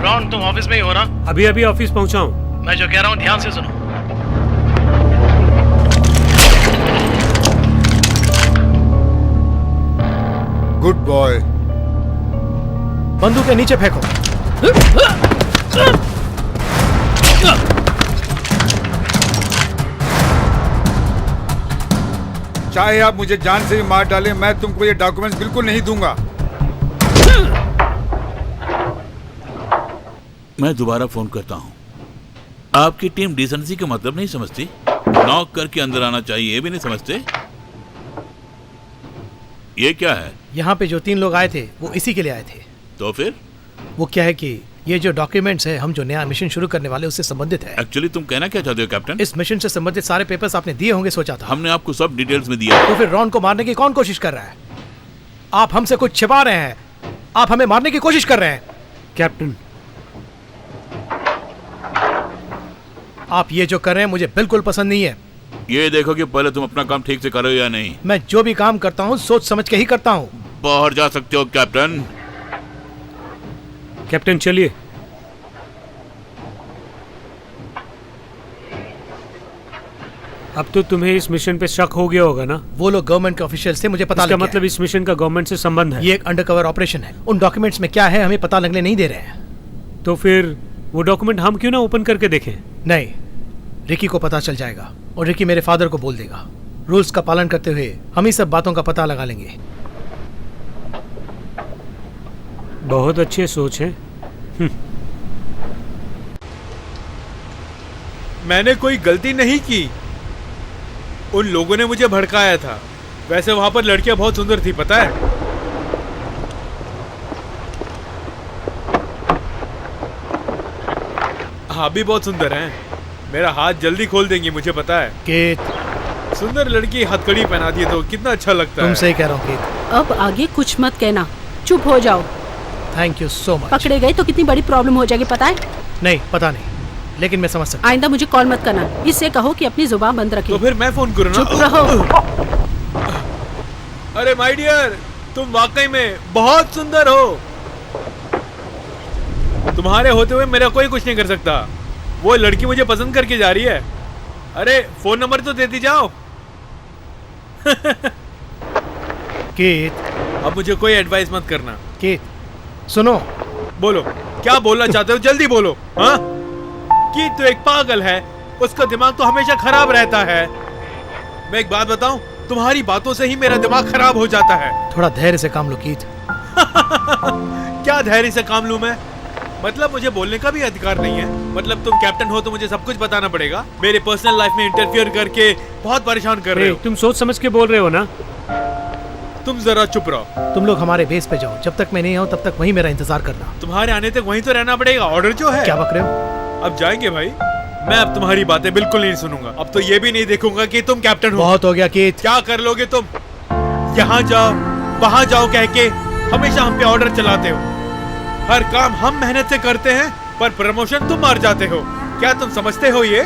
रॉन, तुम ऑफिस में ही हो ना? अभी अभी ऑफिस पहुंचा हूँ। मैं जो कह रहा हूँ ध्यान से सुनो। Good boy. बंदूक के नीचे फेंको। चाहे आप मुझे जान से भी मार डालें, मैं तुमको ये डॉक्यूमेंट्स बिल्कुल नहीं दूंगा। मैं दोबारा फोन करता हूँ। आपकी टीम डिसेंसी का मतलब नहीं समझती। नॉक करके अंदर आना चाहिए, ये भी नहीं समझते। ये क्या है? यहाँ पे जो 3 लोग आए थे वो इसी के लिए आए थे। तो फिर वो क्या है कि ये जो डॉक्यूमेंट्स है, हम जो नया मिशन शुरू करने वाले उससे संबंधित है। एक्चुअली तुम कहना क्या चाहते हो कैप्टन? इस मिशन से संबंधित सारे पेपर्स आपने दिए होंगे, सोचा था। हमने आपको सब डिटेल्स में दिया। तो फिर रॉन को मारने की कौन कोशिश कर रहा है? आप हमसे कुछ छिपा रहे हैं। आप हमें मारने की कोशिश कर रहे हैं। कैप्टन, आप ये जो कर रहे हैं मुझे बिल्कुल पसंद नहीं है। ये देखो कि पहले तुम अपना काम ठीक से करो या नहीं। मैं जो भी काम करता हूँ सोच समझ के ही करता हूँ। बाहर जा सकते हो कैप्टन। कैप्टन चलिए। अब तो तुम्हें इस मिशन पे शक हो गया होगा ना? वो लोग गवर्नमेंट के ऑफिशियल्स थे, मुझे पता लग गया। मतलब इस मिशन का गवर्नमेंट से संबंध है। ये एक अंडरकवर ऑपरेशन है। उन डॉक्यूमेंट्स में क्या है हमें पता लगने नहीं दे रहे हैं। तो फिर वो डॉक्यूमेंट हम क्यों ना ओपन करके देखें? नहीं, रिकी को पता चल जाएगा और रिकी मेरे फादर को बोल देगा। रूल्स का पालन करते हुए हम ही सब बातों का पता लगा लेंगे। बहुत अच्छी सोच है। मैंने कोई गलती नहीं की। उन लोगों ने मुझे भड़काया था। वैसे वहां पर लड़कियां बहुत सुंदर थी, पता है? आप भी बहुत सुंदर हैं। मेरा हाथ जल्दी खोल देंगी, मुझे पता है। केत, सुंदर लड़की हथकड़ी पहना दी तो कितना अच्छा लगता है। तुम सही कह रहा हूँ केत। अब आगे कुछ मत कहना, चुप हो जाओ। Thank you so much. पकड़े गए तो कितनी बड़ी प्रॉब्लम हो जाएगी, पता है? नहीं, पता नहीं, लेकिन मैं समझ सकता। आइंदा मुझे कॉल मत करना। इससे कहो कि अपनी जुबान बंद रखे। तो फिर मैं फोन करूँ ना? चुप रहो। अरे माय डियर, तुम वाकई में बहुत सुंदर हो। तुम्हारे होते हुए मेरा कोई कुछ नहीं कर सकता। वो लड़की मुझे पसंद करके जा रही है। अरे फोन नंबर तो देती जाओ। केत, अब मुझे कोई एडवाइस मत करना। केत, सुनो। बोलो, क्या बोलना चाहते हो? जल्दी बोलो। हाँ, कि तो एक पागल है, उसका दिमाग तो हमेशा खराब रहता है। मैं एक बात बताऊं, तुम्हारी बातों से ही मेरा दिमाग खराब हो जाता है। थोड़ा धैर्य से काम लो कीत। क्या धैर्य से काम लूं मैं? मतलब मुझे बोलने का भी अधिकार नहीं है? मतलब तुम कैप्टन हो तो मुझे सब कुछ बताना पड़ेगा? मेरे पर्सनल लाइफ में इंटरफियर करके बहुत परेशान कर रहे हो। तुम सोच समझ के बोल रहे हो ना? तुम जरा चुप रहो। तुम लोग हमारे बेस पे जाओ, जब तक मैं नहीं आऊं तब तक वहीं मेरा इंतजार करना। तुम्हारे आने तक वहीं तो रहना पड़ेगा। ऑर्डर जो है। क्या बक रहे हो? अब जाएंगे भाई। मैं अब तुम्हारी बातें बिल्कुल नहीं सुनूंगा। अब तो ये भी नहीं देखूंगा कि तुम कैप्टन हो। बहुत हो गया कीत। क्या कर लोगे तुम? यहाँ जाओ, वहां जाओ कह के हमेशा हम पे ऑर्डर चलाते हो। हर काम हम मेहनत से करते हैं पर प्रमोशन तुम मार जाते हो। क्या तुम समझते हो ये?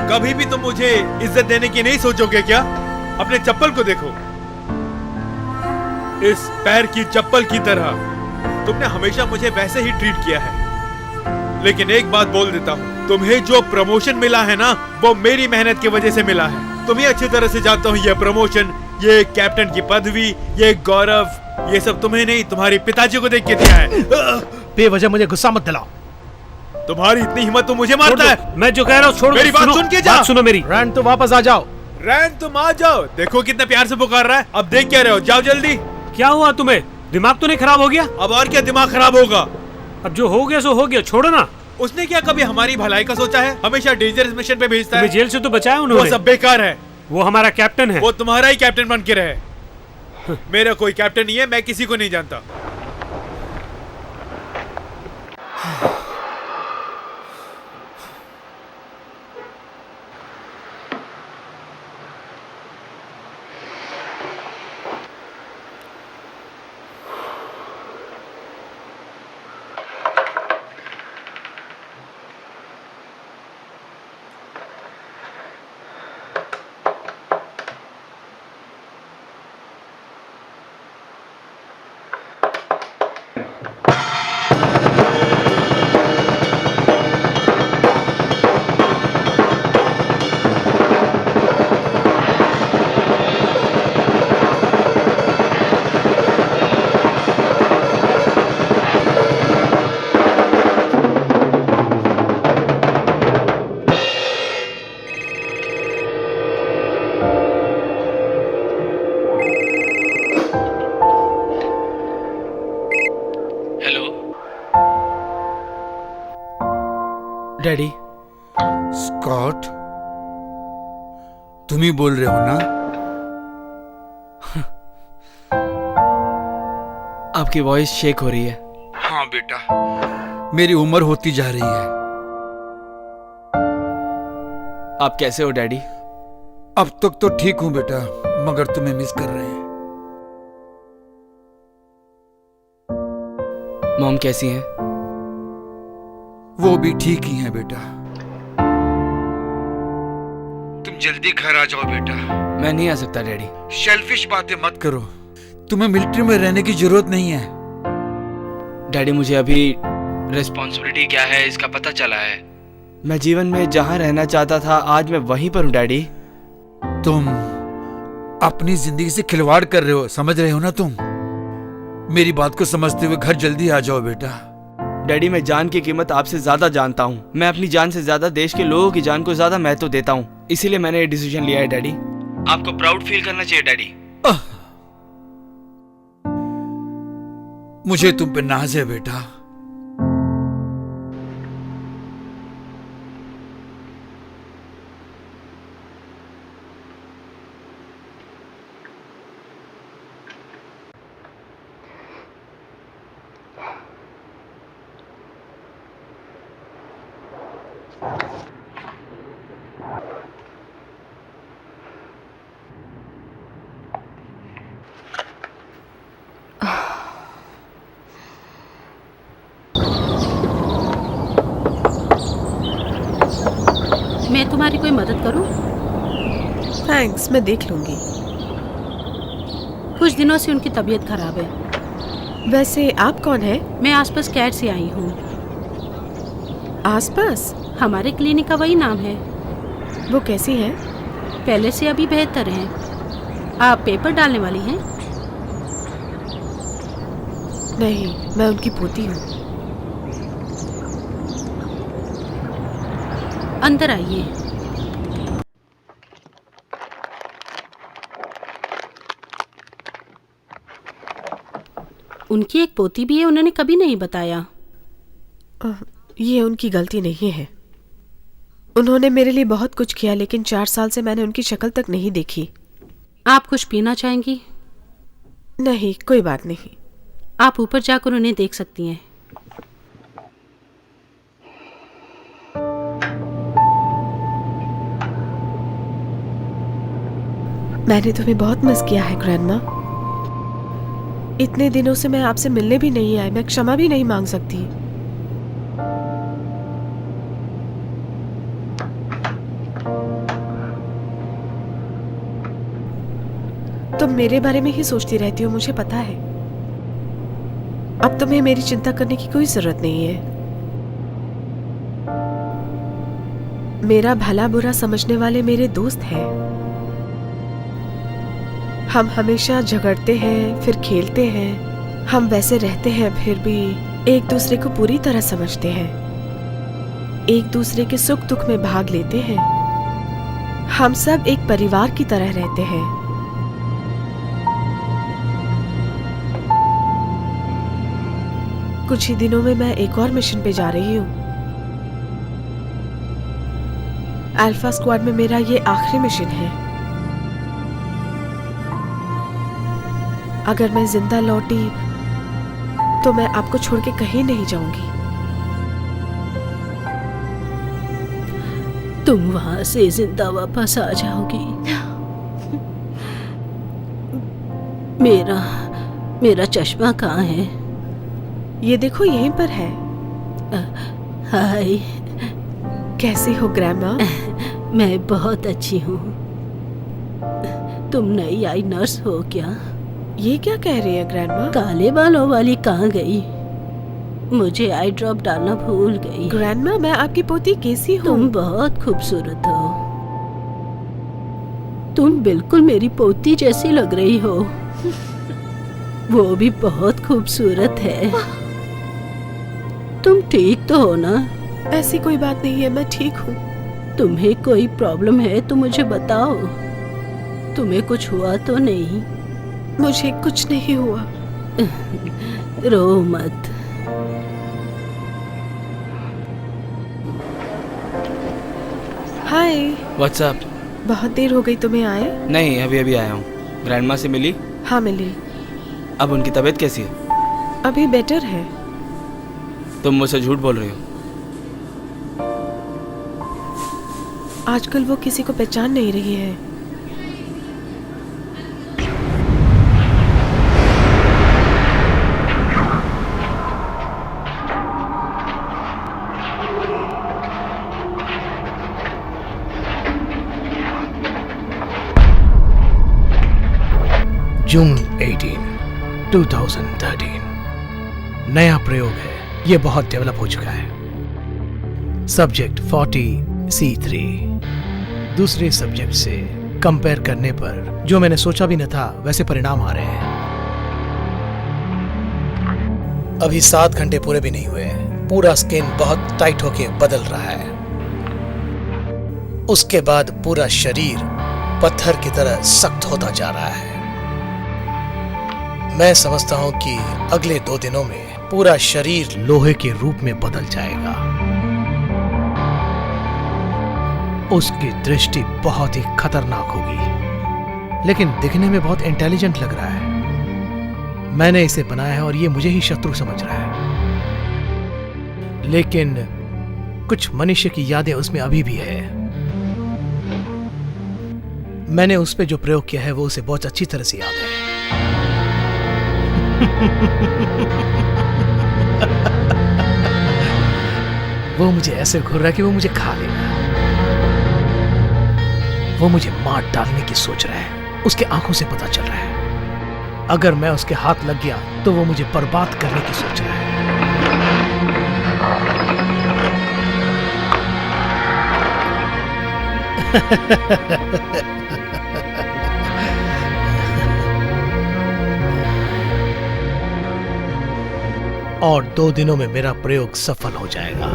कभी भी तुम मुझे इज्जत देने की नहीं सोचोगे क्या? अपने चप्पल को देखो, इस पैर की चप्पल की तरह तुमने हमेशा मुझे वैसे ही ट्रीट किया है। लेकिन एक बात बोल देता हूँ, तुम्हें जो प्रमोशन मिला है ना, वो मेरी मेहनत की वजह से मिला है। तुम्हें अच्छी तरह से जानता हूँ, ये प्रमोशन, ये कैप्टन की पदवी, ये गौरव, ये सब तुम्हें नहीं, तुम्हारे पिताजी को देख के दिया है। बेवजह मुझे गुस्सा मत दिलाओ। तुम्हारी इतनी हिम्मत तो मुझे मारता है। मैं जो कह रहा हूँ छोड़ दो। मेरी बात सुन के जा। बात सुनो मेरी। रैन, तो वापस आ जाओ। रैन, तुम आ जाओ। देखो कितना प्यार से पुकार रहा है। अब देख क्या रहे हो, जाओ जल्दी। क्या हुआ तुम्हें? दिमाग तो नहीं खराब हो गया? अब और क्या दिमाग खराब होगा? अब जो हो गया सो हो गया, छोड़ो ना। उसने क्या कभी हमारी भलाई का सोचा है? हमेशा डेंजरस मिशन पे भेजता है। तुम्हें जेल से तो बचाया वो उन्होंने। सब बेकार है। वो हमारा कैप्टन है। वो तुम्हारा ही कैप्टन बन के रहे। मेरा कोई कैप्टन नहीं है, मैं किसी को नहीं जानता। डैडी। स्कॉट, तुम ही बोल रहे हो ना? आपकी वॉइस शेक हो रही है। हाँ बेटा, मेरी उम्र होती जा रही है। आप कैसे हो डैडी? अब तक तो ठीक हूं बेटा, मगर तुम्हें मिस कर रहे हैं। मॉम कैसी हैं? वो भी ठीक ही हैं बेटा। तुम जल्दी घर आ जाओ बेटा। मैं नहीं आ सकता डैडी। सेल्फिश बातें मत करो। तुम्हें मिलिट्री में रहने की जरूरत नहीं है। डैडी, मुझे अभी रिस्पॉन्सिबिलिटी क्या है इसका पता चला है। मैं जीवन में जहां रहना चाहता था, आज मैं वहीं पर हूँ डैडी। तुम अपनी जिंदगी से खिलवाड़ कर रहे हो, समझ रहे हो ना तुम? मेरी बात को समझते हुए घर जल्दी आ जाओ बेटा। डैडी, मैं जान की कीमत आपसे ज्यादा जानता हूँ। मैं अपनी जान से ज्यादा देश के लोगों की जान को ज्यादा महत्व देता हूँ। इसीलिए मैंने ये डिसीजन लिया है डैडी। आपको प्राउड फील करना चाहिए डैडी। मुझे तुम पे नाज है बेटा। मैं तुम्हारी कोई मदद करूं? थैंक्स, मैं देख लूंगी। कुछ दिनों से उनकी तबीयत खराब है। वैसे आप कौन है? मैं आसपास कैट से आई हूँ। आसपास? हमारे क्लिनिक का वही नाम है। वो कैसी है? पहले से अभी बेहतर है। आप पेपर डालने वाली हैं? नहीं, मैं उनकी पोती हूँ। अंदर आइए। उनकी एक पोती भी है, उन्होंने कभी नहीं बताया। ये उनकी गलती नहीं है। उन्होंने मेरे लिए बहुत कुछ किया, लेकिन 4 साल से मैंने उनकी शक्ल तक नहीं देखी। आप कुछ पीना चाहेंगी? नहीं, कोई बात नहीं। आप ऊपर जाकर उन्हें देख सकती हैं। मैंने तुम्हें बहुत मिस किया है ग्रैंडमा। इतने दिनों से मैं आपसे मिलने भी नहीं आई, मैं क्षमा भी नहीं मांग सकती। तुम मेरे बारे में ही सोचती रहती हो, मुझे पता है। अब तुम्हें मेरी चिंता करने की कोई जरूरत नहीं है। मेरा भला बुरा समझने वाले मेरे दोस्त हैं। हम हमेशा झगड़ते हैं, फिर खेलते हैं। हम वैसे रहते हैं, फिर भी एक दूसरे को पूरी तरह समझते हैं। एक दूसरे के सुख दुख में भाग लेते हैं। हम सब एक परिवार की तरह रहते हैं। कुछ ही दिनों में मैं एक और मिशन पे जा रही हूँ। अल्फा स्क्वाड में मेरा ये आखिरी मिशन है। अगर मैं जिंदा लौटी तो मैं आपको छोड़ के कहीं नहीं जाऊंगी। तुम वहां से जिंदा वापस आ जाओगी। मेरा चश्मा कहाँ है? ये देखो, यहीं पर है। हाय, कैसी हो ग्रैंडमा? मैं बहुत अच्छी हूँ। तुम नई आई नर्स हो क्या? ये क्या कह रही है ग्रैंडमा? काले बालों वाली कहाँ गई? मुझे आई ड्रॉप डालना भूल गई। ग्रैंडमा, मैं आपकी पोती कैसी हूँ? तुम बहुत खूबसूरत हो। तुम बिल्कुल मेरी पोती जैसी लग रही हो। वो भी बहुत खूबसूरत है। तुम ठीक तो हो ना? ऐसी कोई बात नहीं है, मैं ठीक हूँ। तुम्हें कोई प्रॉब्लम है तो मुझे बताओ। तुम्हें कुछ हुआ तो नहीं? मुझे कुछ नहीं हुआ। रो मत। हाय। व्हाट्सअप? बहुत देर हो गई तुम्हें आए? नहीं, अभी अभी आया हूँ। ग्रैंडमा से मिली? हाँ, मिली। अब उनकी तबीयत कैसी है? अभी बेटर है। तुम मुझसे झूठ बोल रही हो। आजकल वो किसी को पहचान नहीं रही है। जून 18, 2013। नया प्रयोग है, ये बहुत डेवलप हो चुका है। Subject 40C3। दूसरे सब्जेक्ट से कंपेयर करने पर जो मैंने सोचा भी न था वैसे परिणाम आ रहे हैं। अभी 7 घंटे पूरे भी नहीं हुए, पूरा स्किन बहुत टाइट होके बदल रहा है। उसके बाद पूरा शरीर पत्थर की तरह सख्त होता जा रहा है। मैं समझता हूं कि अगले 2 दिनों में पूरा शरीर लोहे के रूप में बदल जाएगा। उसकी दृष्टि बहुत ही खतरनाक होगी, लेकिन दिखने में बहुत इंटेलिजेंट लग रहा है। मैंने इसे बनाया है और ये मुझे ही शत्रु समझ रहा है, लेकिन कुछ मनुष्य की यादें उसमें अभी भी है। मैंने उस पे जो प्रयोग किया है वो उसे बहुत अच्छी तरह से याद है। वो मुझे ऐसे घूर रहा है कि वो मुझे खा लेगा। वो मुझे मार डालने की सोच रहा है, उसके आंखों से पता चल रहा है। अगर मैं उसके हाथ लग गया तो वो मुझे बर्बाद करने की सोच रहा है। और 2 दिनों में मेरा प्रयोग सफल हो जाएगा।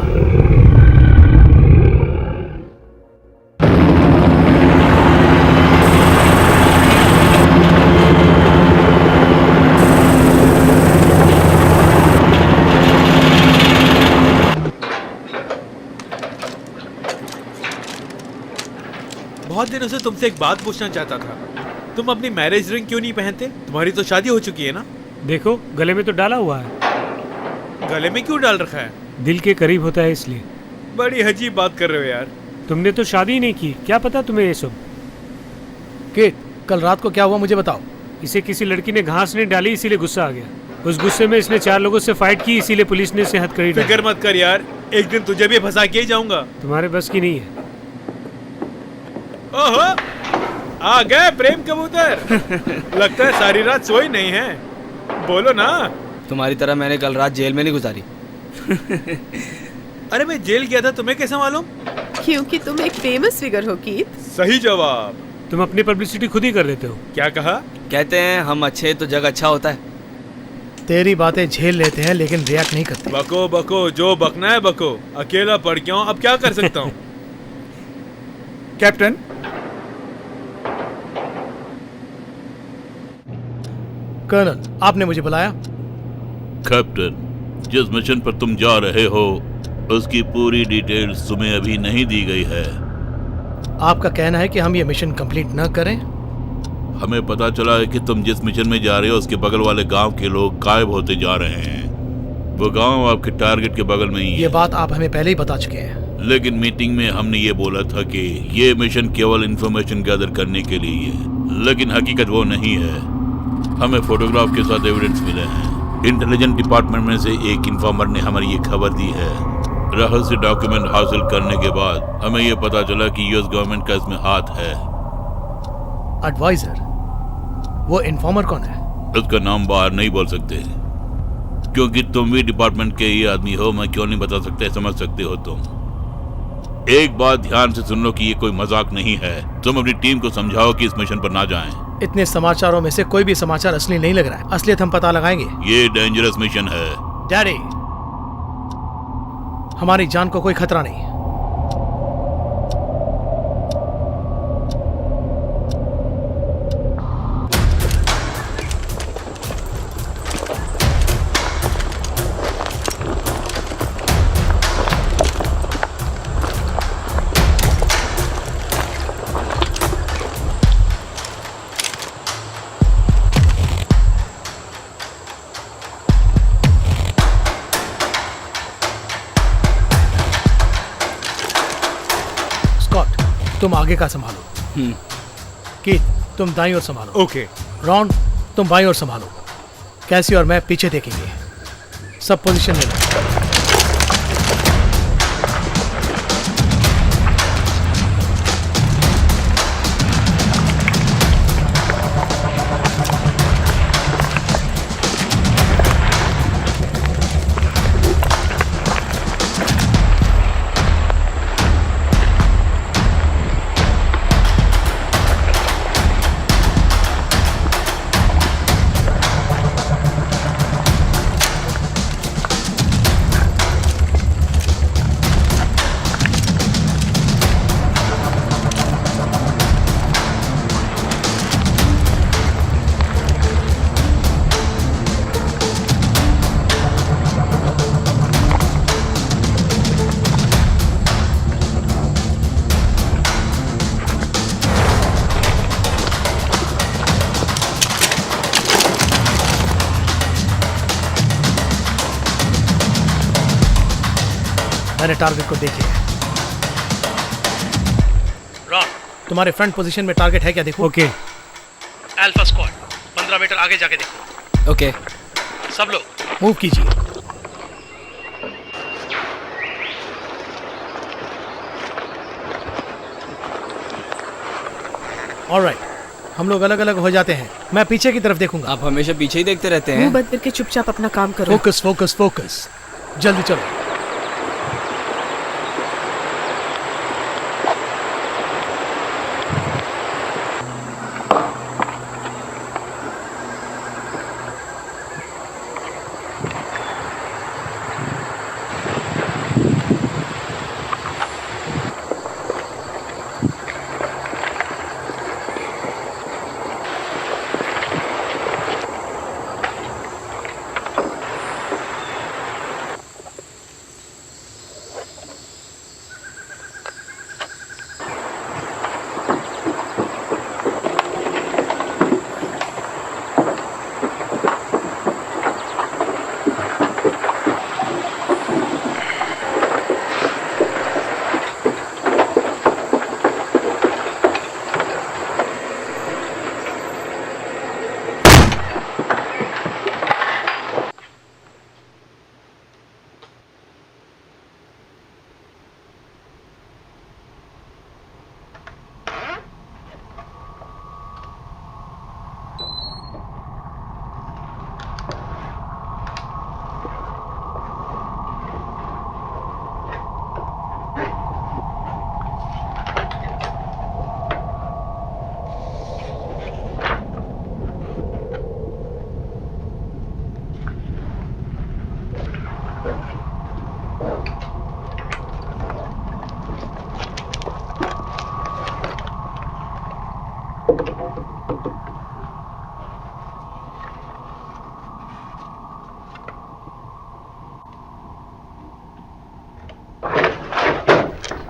बहुत दिनों से तुमसे एक बात पूछना चाहता था। तुम अपनी मैरिज रिंग क्यों नहीं पहनते? तुम्हारी तो शादी हो चुकी है ना? देखो, गले में तो डाला हुआ है। गले में क्यों डाल रखा है? दिल के करीब होता है इसलिए। बड़ी अजीब बात कर रहे हो यार। तुमने तो शादी ही नहीं की, क्या पता तुम्हें ये सब। किट, कल रात को क्या हुआ मुझे बताओ। इसे किसी लड़की ने घास नहीं डाली इसीलिए गुस्सा आ गया। उस गुस्से में इसने 4 लोगों से फाइट की, इसीलिए पुलिस ने इसे हथकड़ी डाली। फिक्र मत कर यार, एक दिन तुझे भी फंसा के ही जाऊंगा। तुम्हारे बस की नहीं है। ओहो, आ गए प्रेम कबूतर। लगता है सारी रात सोई नहीं है। बोलो ना। तुम्हारी तरह मैंने कल रात जेल में नहीं गुजारी। अरे मैं जेल गया था, तुम्हें कैसे मालूम? क्योंकि तुम एक फेमस फिगर हो कीथ। सही जवाब। तुम अपनी पब्लिसिटी खुद ही कर देते हो। क्या कहा? कहते हैं हम अच्छे तो जग अच्छा होता है। तेरी बातें झेल लेते हैं लेकिन रिएक्ट नहीं करते। बको बको, जो बकना है बको। अकेला पड़ गया हूँ, अब क्या कर सकता हूँ? कैप्टन, कर्नल, आपने मुझे बुलाया? कैप्टन, जिस मिशन पर तुम जा रहे हो उसकी पूरी डिटेल्स तुम्हें अभी नहीं दी गई है। आपका कहना है कि हम ये मिशन कंप्लीट न करें? हमें पता चला है कि तुम जिस मिशन में जा रहे हो उसके बगल वाले गांव के लोग गायब होते जा रहे हैं। वो गांव आपके टारगेट के बगल में ही है। ये बात आप हमें पहले ही बता चुके हैं। लेकिन मीटिंग में हमने ये बोला था कि ये मिशन केवल इंफॉर्मेशन गैदर करने के लिए है, लेकिन हकीकत वो नहीं है। हमें फोटोग्राफ के साथ एविडेंस मिले हैं। इंटेलिजेंस डिपार्टमेंट में से एक इन्फॉर्मर ने हमें ये खबर दी है। रहस्य डॉक्यूमेंट हासिल करने के बाद हमें ये पता चला कि यूएस गवर्नमेंट का इसमें हाथ है। एडवाइजर? वो इन्फॉर्मर कौन है? उसका नाम बाहर नहीं बोल सकते क्योंकि तुम भी डिपार्टमेंट के ही आदमी हो। मैं क्यों नहीं बता सकते, समझ सकते हो तुम। एक बात ध्यान से सुन लो कि ये कोई मजाक नहीं है। तुम अपनी टीम को समझाओ कि इस मिशन पर ना जाएं। इतने समाचारों में से कोई भी समाचार असली नहीं लग रहा है। असलियत हम पता लगाएंगे। ये डेंजरस मिशन है। डैडी, हमारी जान को कोई खतरा नहीं। तुम आगे का संभालो। कीथ, तुम दाईं ओर संभालो। ओके। रॉन, तुम बाईं ओर संभालो। कैसी और मैं पीछे देखेंगे। सब पोजीशन में लो। मैंने टारगेट को देख लिया। रॉन, तुम्हारे फ्रंट पोजीशन में टारगेट है क्या देखो। ओके। अल्फा स्क्वाड 15 मीटर आगे जाके देखो। ओके। सब लोग मूव कीजिए। ऑलराइट, हम लोग अलग अलग हो जाते हैं। मैं पीछे की तरफ देखूंगा। आप हमेशा पीछे ही देखते रहते हैं। मुंह बंद करके चुपचाप अपना काम करो। फोकस फोकस फोकस, जल्दी चलो।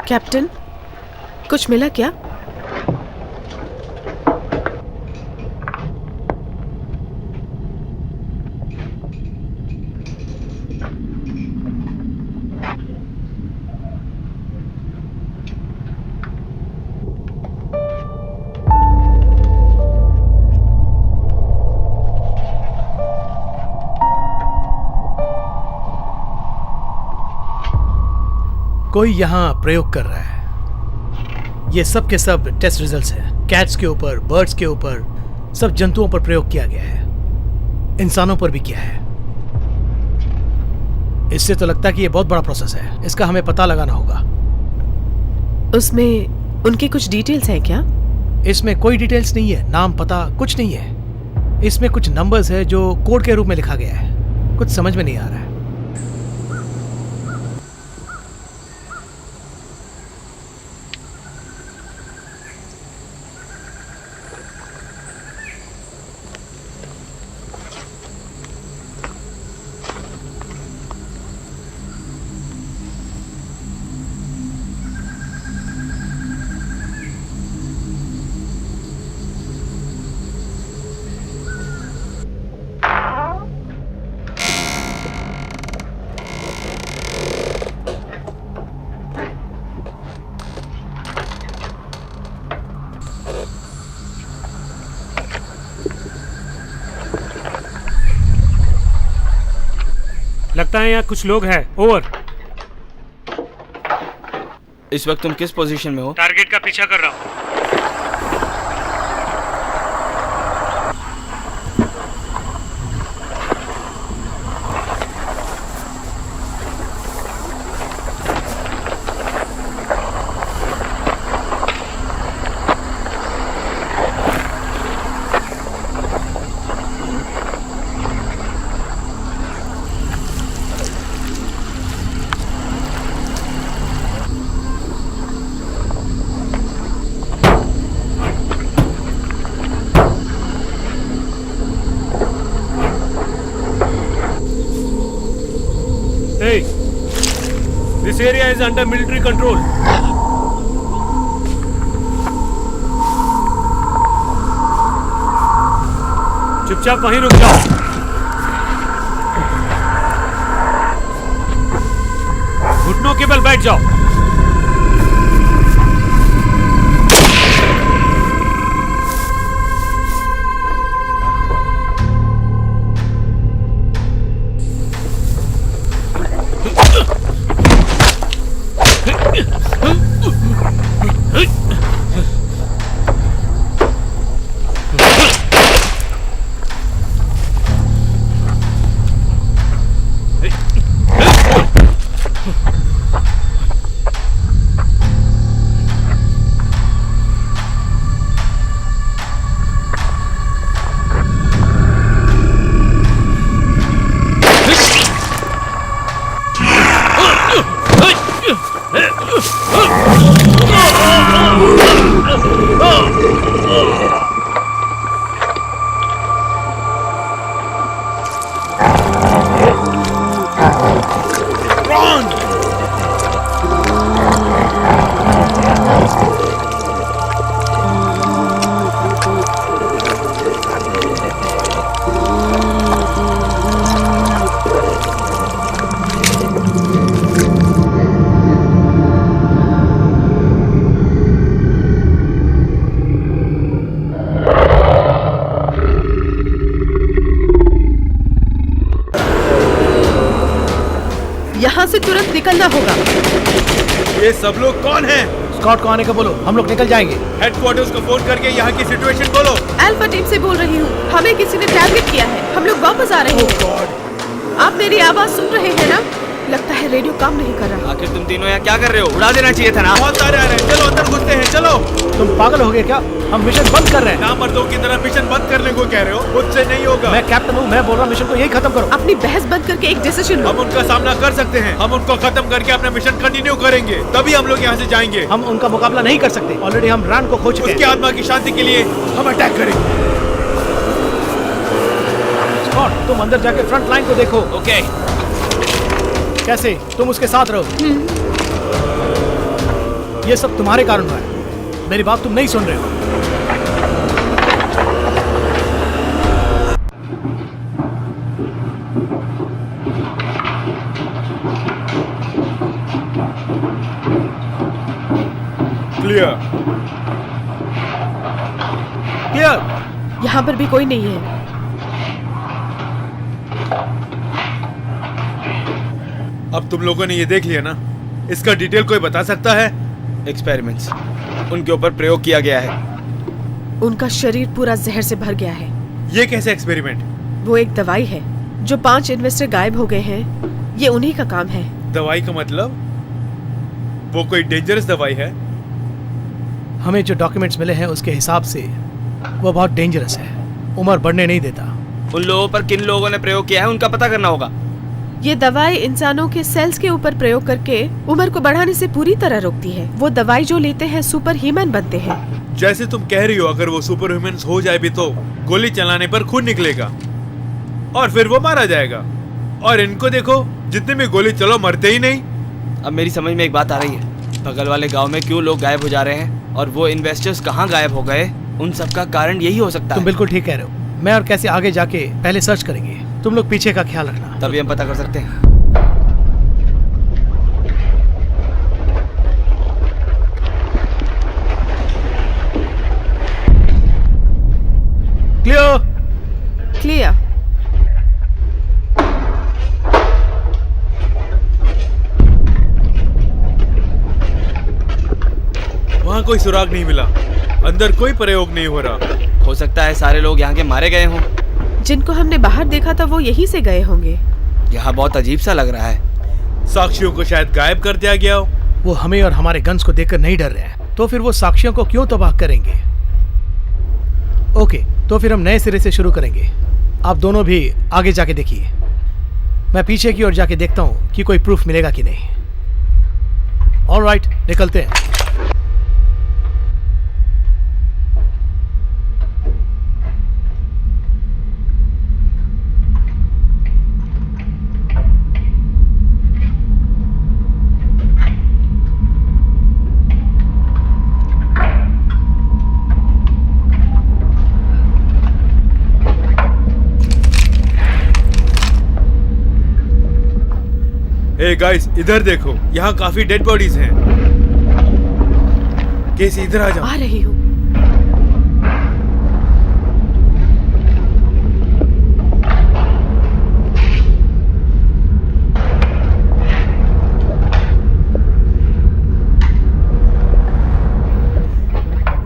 कैप्टन, कुछ मिला क्या? कोई यहाँ प्रयोग कर रहा है। ये सब के सब टेस्ट रिजल्ट्स हैं। कैट्स के ऊपर, बर्ड्स के ऊपर, सब जंतुओं पर प्रयोग किया गया है, इंसानों पर भी किया है। इससे तो लगता है कि ये बहुत बड़ा प्रोसेस है। इसका हमें पता लगाना होगा। उसमें उनकी कुछ डिटेल्स हैं क्या? इसमें कोई डिटेल्स नहीं है, नाम पता कुछ नहीं है। इसमें कुछ नंबर्स है जो कोड के रूप में लिखा गया है। कुछ समझ में नहीं आ रहा है। लगता है यहाँ कुछ लोग हैं। ओवर। इस वक्त तुम किस पोजीशन में हो? टारगेट का पीछा कर रहा हूँ। Hey, this area is under military control. चुपचाप वहीं रुक जाओ। घुटनों के बल बैठ जाओ। यहाँ से तुरंत निकलना होगा। ये सब लोग कौन हैं? स्कॉट को आने का बोलो, हम लोग निकल जाएंगे। हेडक्वार्टर्स को फोन करके यहाँ की सिचुएशन बोलो। अल्फा टीम से बोल रही हूँ, हमें किसी ने टारगेट किया है। हम लोग वापस आ रहे हैं। आप मेरी आवाज सुन रहे हैं ना? लगता है रेडियो काम नहीं कर रहा। आखिर तुम तीनों यहाँ क्या कर रहे हो? उड़ा देना चाहिए था ना। बहुत सारे आ रहे हैं, चलो अंदर घुसते हैं, चलो। तुम पागल हो गए क्या? हम मिशन बंद कर रहे हैं। ना मर्दों की तरह मिशन बंद करने को कह रहे हो? मुझसे नहीं होगा। मैं कैप्टन हूँ, मैं बोल रहा हूँ मिशन को यही खत्म करो। अपनी बहस बंद करके एक डिसीजन लो। हम उनका सामना कर सकते हैं, हम उनको खत्म करके अपना मिशन कंटिन्यू करेंगे, तभी हम लोग यहाँ से जाएंगे। हम उनका मुकाबला नहीं कर सकते, ऑलरेडी हम रान को खो चुके हैं। उसकी आत्मा की शांति के लिए हम अटैक करेंगे। स्कॉट, तुम अंदर जाके फ्रंट लाइन को देखो। ओके। कैसे? तुम उसके साथ रहो। ये सब तुम्हारे कारण हुआ है, मेरी बात तुम नहीं सुन रहे हो। क्लियर। क्लियर। यहाँ पर भी कोई नहीं है। अब तुम लोगों ने ये देख लिया ना, इसका डिटेल कोई बता सकता है? एक्सपेरिमेंट्स, उनके ऊपर प्रयोग किया गया है। उनका शरीर पूरा जहर से भर गया है। ये कैसे एक्सपेरिमेंट? वो एक दवाई है। जो 5 इन्वेस्टर गायब हो गए हैं, ये उन्हीं का काम है। दवाई का मतलब? वो कोई डेंजरस दवाई है? हमें जो डॉक्यूमेंट्स मिले हैं उसके हिसाब से वो बहुत डेंजरस है, उम्र बढ़ने नहीं देता। उन लोगों पर किन लोगों ने प्रयोग किया है उनका पता करना होगा। ये दवाई इंसानों के सेल्स के ऊपर प्रयोग करके उम्र को बढ़ाने से पूरी तरह रोकती है। वो दवाई जो लेते हैं सुपर ह्यूमन बनते हैं। जैसे तुम कह रही हो, अगर वो सुपर ह्यूमन हो जाए भी तो गोली चलाने पर खून निकलेगा और फिर वो मारा जाएगा। और इनको देखो, जितने भी गोली चलो मरते ही नहीं। अब मेरी समझ में एक बात आ रही है, बगल वाले गांव में क्यों लोग गायब हो जा रहे हैं और वो इन्वेस्टर्स कहाँ गायब हो गए, उन सब का कारण यही हो सकता तुम है। बिल्कुल ठीक कह रहे हो। मैं और कैसे आगे जाके पहले सर्च करेंगे, तुम लोग पीछे का ख्याल रखना। तभी हम पता कर सकते हैं। क्लियर। क्लियर। वहाँ कोई सुराग नहीं मिला, अंदर कोई प्रयोग नहीं हो रहा। हो सकता है सारे लोग यहाँ के मारे गए हों। जिनको हमने बाहर देखा था वो यहीं से गए होंगे। यहाँ बहुत अजीब सा लग रहा है। साक्षियों को शायद गायब कर दिया गया हो। वो हमें और हमारे गन्स को देखकर नहीं डर रहे हैं, तो फिर वो साक्षियों को क्यों तबाह करेंगे? ओके, तो फिर हम नए सिरे से शुरू करेंगे। आप दोनों भी आगे जाके देखिए, मैं पीछे की ओर जाके देखता हूँ कि कोई प्रूफ मिलेगा कि नहीं। ऑलराइट, निकलते हैं। हे गाइस, इधर देखो, यहाँ काफी डेड बॉडीज हैं। केसी इधर आ जाओ। आ रही हूँ।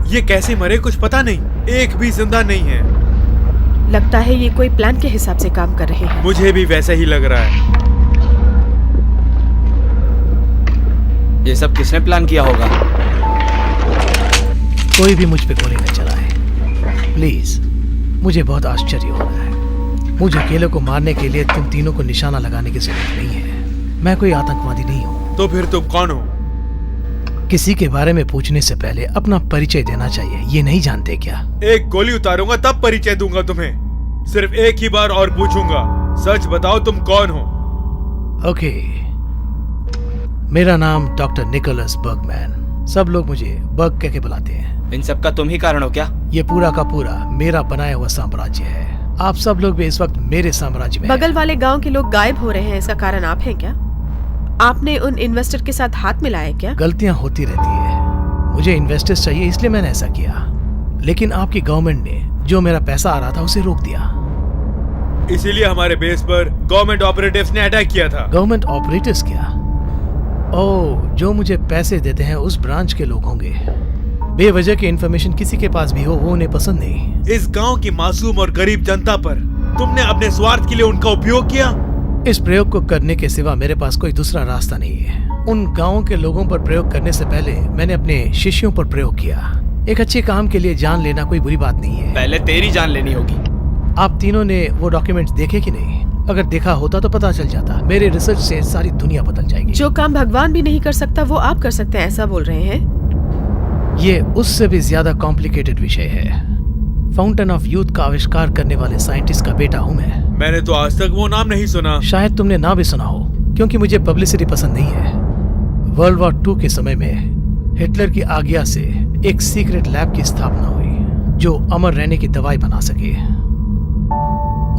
ये कैसे मरे कुछ पता नहीं, एक भी जिंदा नहीं है। लगता है ये कोई प्लान के हिसाब से काम कर रहे हैं। मुझे भी वैसा ही लग रहा है। ये सब किसने प्लान किया होगा? कोई भी मुझ पे गोली न चलाए प्लीज, मुझे बहुत आश्चर्य हो रहा है। मुझे अकेले को मारने के लिए तुम तीनों को निशाना लगाने की जरूरत नहीं है। मैं कोई आतंकवादी नहीं हूँ। तो फिर तुम कौन हो? किसी के बारे में पूछने से पहले अपना परिचय देना चाहिए, ये नहीं जानते क्या? एक गोली उतारूंगा तब परिचय दूंगा तुम्हें। सिर्फ एक ही बार और पूछूंगा, सच बताओ तुम कौन हो? ओके, मेरा नाम डॉक्टर निकोलस बर्गमैन। सब लोग मुझे बर्ग कह के बुलाते हैं। इन सब का तुम ही कारण हो क्या? ये पूरा का पूरा मेरा बनाया हुआ साम्राज्य है। आप सब लोग भी इस वक्त मेरे साम्राज्य में बगल वाले गांव के लोग गायब हो रहे हैं, इसका कारण आप हैं क्या? आपने उन इन्वेस्टर के साथ हाथ मिलाया क्या? गलतियां होती रहती है, मुझे इन्वेस्टर्स चाहिए इसलिए मैंने ऐसा किया, लेकिन आपकी गवर्नमेंट ने जो मेरा पैसा आ रहा था उसे रोक दिया। इसीलिए हमारे बेस पर गवर्नमेंट ऑपरेटिव्स ने अटैक किया था। गवर्नमेंट ऑपरेटर्स क्या? ओह, जो मुझे पैसे देते हैं उस ब्रांच के लोग होंगे। बेवजह की इन्फॉर्मेशन किसी के पास भी हो वो उन्हें पसंद नहीं। इस गांव की मासूम और गरीब जनता पर तुमने अपने स्वार्थ के लिए उनका उपयोग किया। इस प्रयोग को करने के सिवा मेरे पास कोई दूसरा रास्ता नहीं है। उन गांवों के लोगों पर प्रयोग करने से पहले मैंने अपने शिष्यों पर प्रयोग किया। एक अच्छे काम के लिए जान लेना कोई बुरी बात नहीं है। पहले तेरी जान लेनी होगी। आप तीनों ने वो डॉक्यूमेंट्स देखे कि नहीं? अगर देखा होता तो पता चल जाता। मेरे रिसर्च से सारी दुनिया बदल जाएगी। जो काम भगवान भी नहीं कर सकता वो आप कर सकते हैं, ऐसा बोल रहे हैं? ये उससे भी ज्यादा कॉम्प्लिकेटेड विषय है। फाउंटेन ऑफ यूथ का आविष्कार करने वाले साइंटिस्ट का बेटा हूँ मैं। मैंने तो आज तक वो नाम नहीं सुना। शायद तुमने ना भी सुना हो, क्योंकि मुझे पब्लिसिटी पसंद नहीं है। वर्ल्ड वॉर 2 के समय में हिटलर की आज्ञा से एक सीक्रेट लैब की स्थापना हुई जो अमर रहने की दवाई बना सके।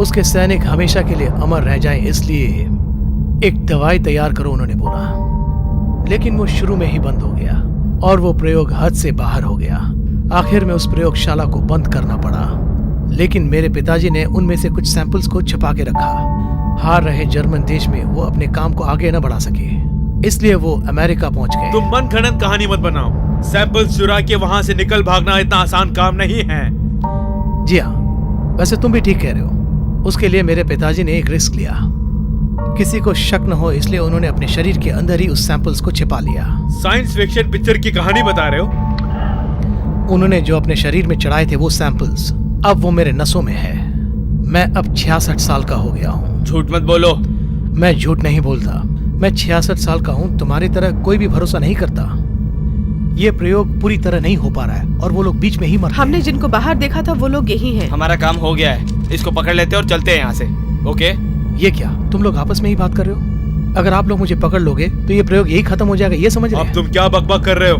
उसके सैनिक हमेशा के लिए अमर रह जाएं, इसलिए एक दवाई तैयार करो उन्होंने बोला। लेकिन वो शुरू में ही बंद हो गया और वो प्रयोग हद से बाहर हो गया। आखिर में उस प्रयोगशाला को बंद करना पड़ा। लेकिन मेरे पिताजी ने उनमें से कुछ सैंपल्स को छिपा के रखा। हार रहे जर्मन देश में वो अपने काम को आगे न बढ़ा सके, इसलिए वो अमेरिका पहुंच गए। तुम मन घड़ंत कहानी मत बनाओ। सैंपल्स चुरा के वहाँ से निकल भागना इतना आसान काम नहीं है। जी हाँ, वैसे तुम भी ठीक कह रहे हो। उसके लिए मेरे पिताजी ने एक रिस्क लिया। किसी को शक न हो इसलिए उन्होंने अपने शरीर के अंदर ही उस सैंपल्स को छिपा लिया। साइंस फिक्शन पिक्चर की कहानी बता रहे हो? उन्होंने जो अपने शरीर में चढ़ाए थे वो सैंपल्स अब वो मेरे नसों में है। मैं अब 66 साल का हो गया हूँ। झूठ मत बोलो। मैं झूठ नहीं बोलता। मैं 66 साल का हूँ। तुम्हारी तरह कोई भी भरोसा नहीं करता। ये प्रयोग पूरी तरह नहीं हो पा रहा है और वो लोग बीच में ही मर गए। हमने जिनको बाहर देखा था वो लोग यही हैं। हमारा काम हो गया है, इसको पकड़ लेते हैं और चलते हैं यहाँ से। ओके? ये क्या, तुम लोग आपस में ही बात कर रहे हो? अगर आप लोग मुझे पकड़ लोगे तो ये प्रयोग यही खत्म हो जाएगा, ये समझ रहे अब हैं? तुम क्या बकबक कर रहे हो?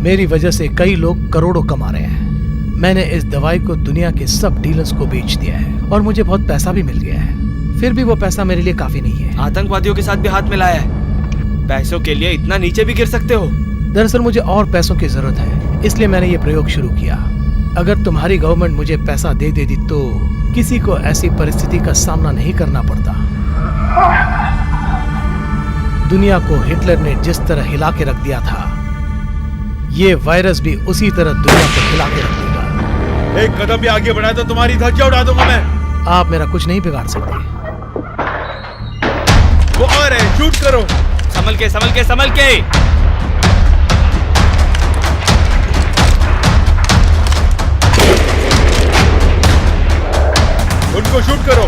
मेरी वजह से कई लोग करोड़ों कमा रहे हैं। मैंने इस दवाई को दुनिया के सब डीलर्स को बेच दिया है और मुझे बहुत पैसा भी मिल गया है। फिर भी वो पैसा मेरे लिए काफी नहीं है। आतंकवादियों के साथ भी हाथ मिलाया है। पैसों के लिए इतना नीचे भी गिर सकते हो? दरअसल मुझे और पैसों की जरूरत है, इसलिए मैंने ये प्रयोग शुरू किया। अगर तुम्हारी गवर्नमेंट मुझे पैसा दे देती तो किसी को ऐसी परिस्थिति का सामना नहीं करना पड़ता। दुनिया को हिटलर ने जिस तरह हिला के रख दिया था, ये वायरस भी उसी तरह दुनिया को हिला के रख देगा। एक कदम भी आगे बढ़ाया तो तुम्हारी धज्जियां उड़ा दूंगा मैं। आप मेरा कुछ नहीं बिगाड़ सकते। वो आ रहे हैं, शूट करो। संभल के, संभल के, संभल के। उनको शूट करो।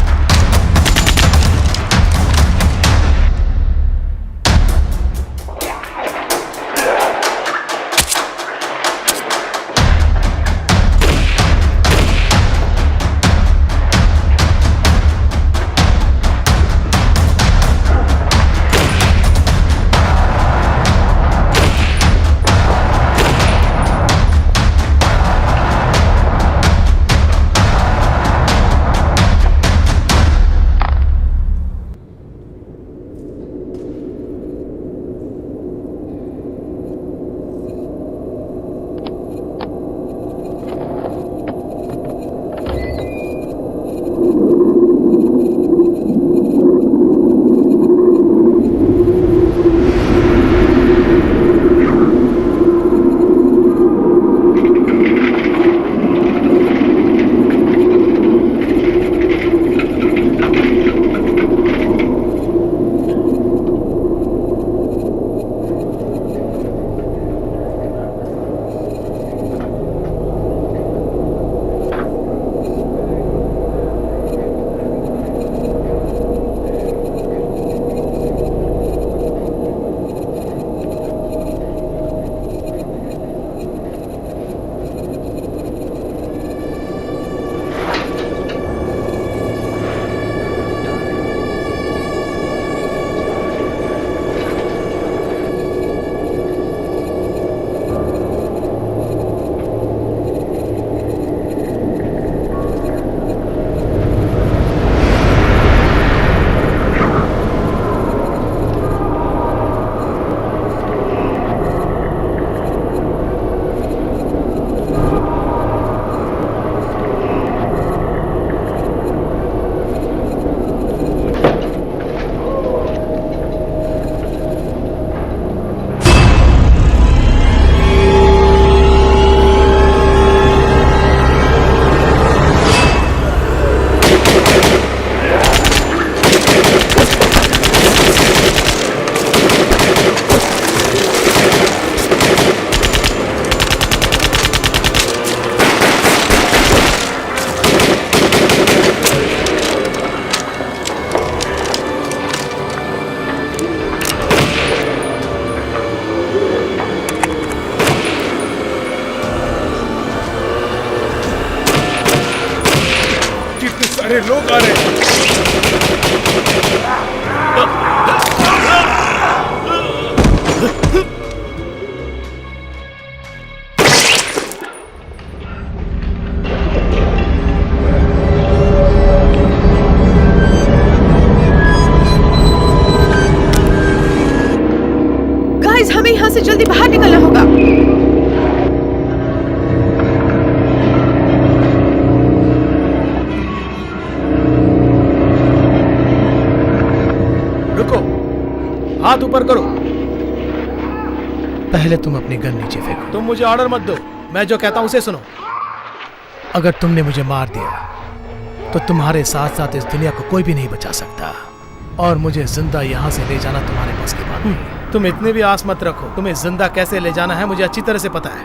अरे लोग आ रहे हैं। गाइस, हमें यहाँ से जल्दी बाहर निकलना होगा। रुको, हाथ ऊपर करो। पहले तुम अपनी गन नीचे फेंको। तुम मुझे ऑर्डर मत दो, मैं जो कहता हूं उसे सुनो। अगर तुमने मुझे मार दिया तो तुम्हारे साथ साथ इस दुनिया को कोई भी नहीं बचा सकता, और मुझे जिंदा यहाँ से ले जाना तुम्हारे बस की बात नहीं। तुम इतने भी आस मत रखो, तुम्हें जिंदा कैसे ले जाना है मुझे अच्छी तरह से पता है।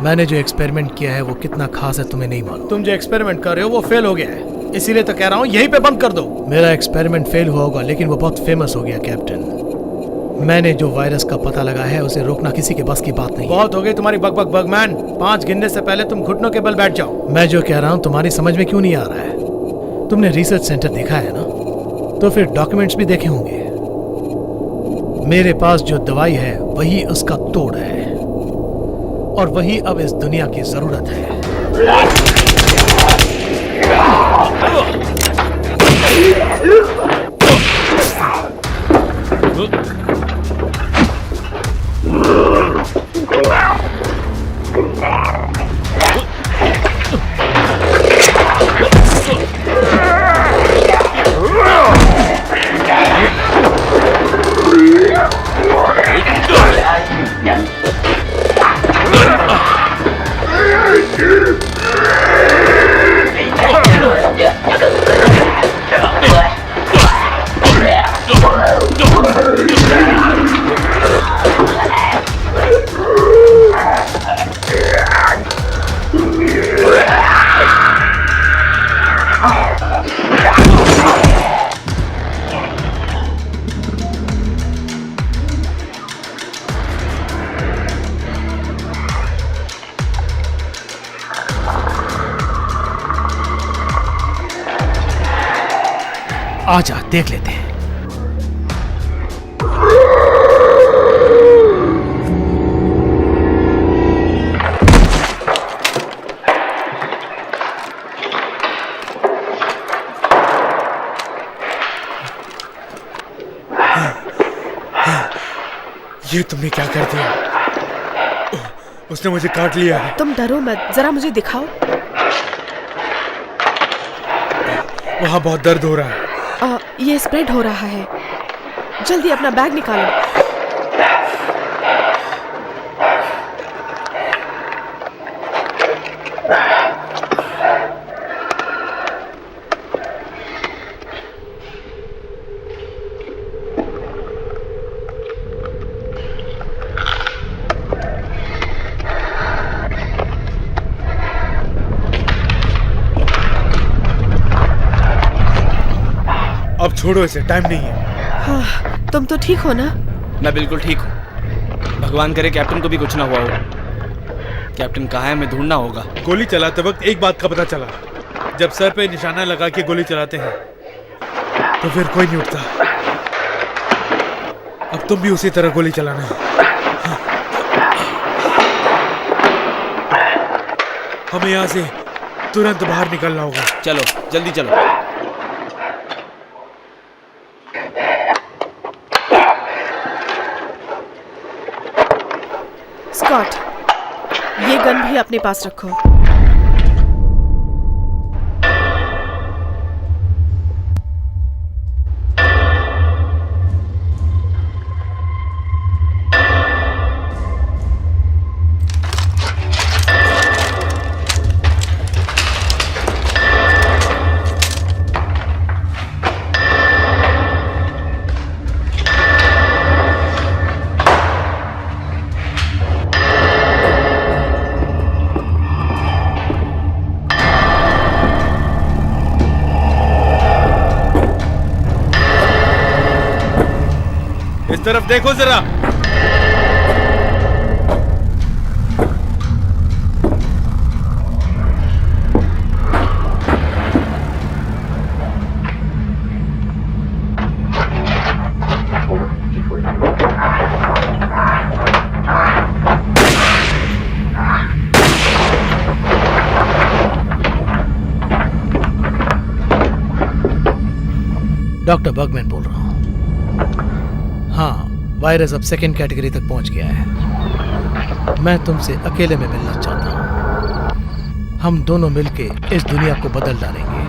मैंने जो एक्सपेरिमेंट किया है वो कितना खास है तुम्हें नहीं मालूम। तुम जो एक्सपेरिमेंट कर रहे हो वो फेल हो गया है, इसीलिए तो कह रहा हूँ यहीं पे बंद कर दो। मेरा एक्सपेरिमेंट फेल हुआ होगा लेकिन वो बहुत फेमस हो गया कैप्टन। मैंने जो वायरस का पता लगा है उसे रोकना किसी के बस की बात नहीं। बहुत हो गई तुम्हारी बक बक बगमैन, 5 गिनने से पहले तुम घुटनों के बल बैठ जाओ। मैं जो कह रहा हूँ तुम्हारी समझ में क्यों नहीं आ रहा है? तुमने रिसर्च सेंटर देखा है ना, तो फिर डॉक्यूमेंट्स भी देखे होंगे। मेरे पास जो दवाई है वही उसका तोड़ है, और वही अब इस दुनिया की जरूरत है। आजा देख लेते हैं। ये तुमने क्या कर दिया? उसने मुझे काट लिया है। तुम डरो मत, जरा मुझे दिखाओ। वहाँ बहुत दर्द हो रहा है। ये स्प्रेड हो रहा है। जल्दी अपना बैग निकालो। अब छोड़ो इसे, टाइम नहीं है। हाँ, तुम तो ठीक हो ना? मैं बिल्कुल ठीक हूँ। भगवान करे कैप्टन को भी कुछ ना हुआ हो। कैप्टन कहाँ है, हमें ढूंढना होगा। गोली चलाते वक्त एक बात का पता चला, जब सर पे निशाना लगा के गोली चलाते हैं तो फिर कोई नहीं उठता। अब तुम भी उसी तरह गोली चलाना। हमें यहाँ से तुरंत बाहर निकलना होगा। चलो जल्दी चलो। स्कॉट, ये गन भी अपने पास रखो। इस तरफ देखो जरा। डॉक्टर बर्गमैन बोल रहा हूँ। हाँ, वायरस अब सेकेंड कैटेगरी तक पहुंच गया है। मैं तुमसे अकेले में मिलना चाहता हूँ। हम दोनों मिलके इस दुनिया को बदल डालेंगे।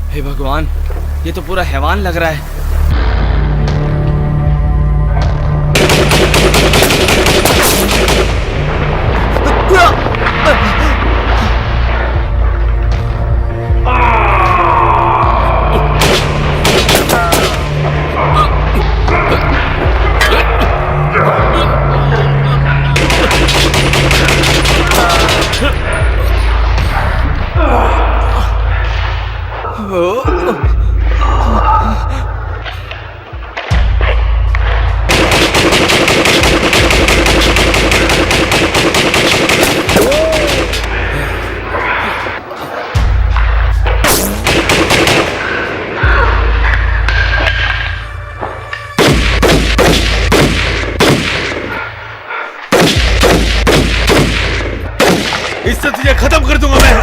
हे भगवान, ये तो पूरा हैवान लग रहा है। इससे तुझे खत्म कर दूंगा मैं।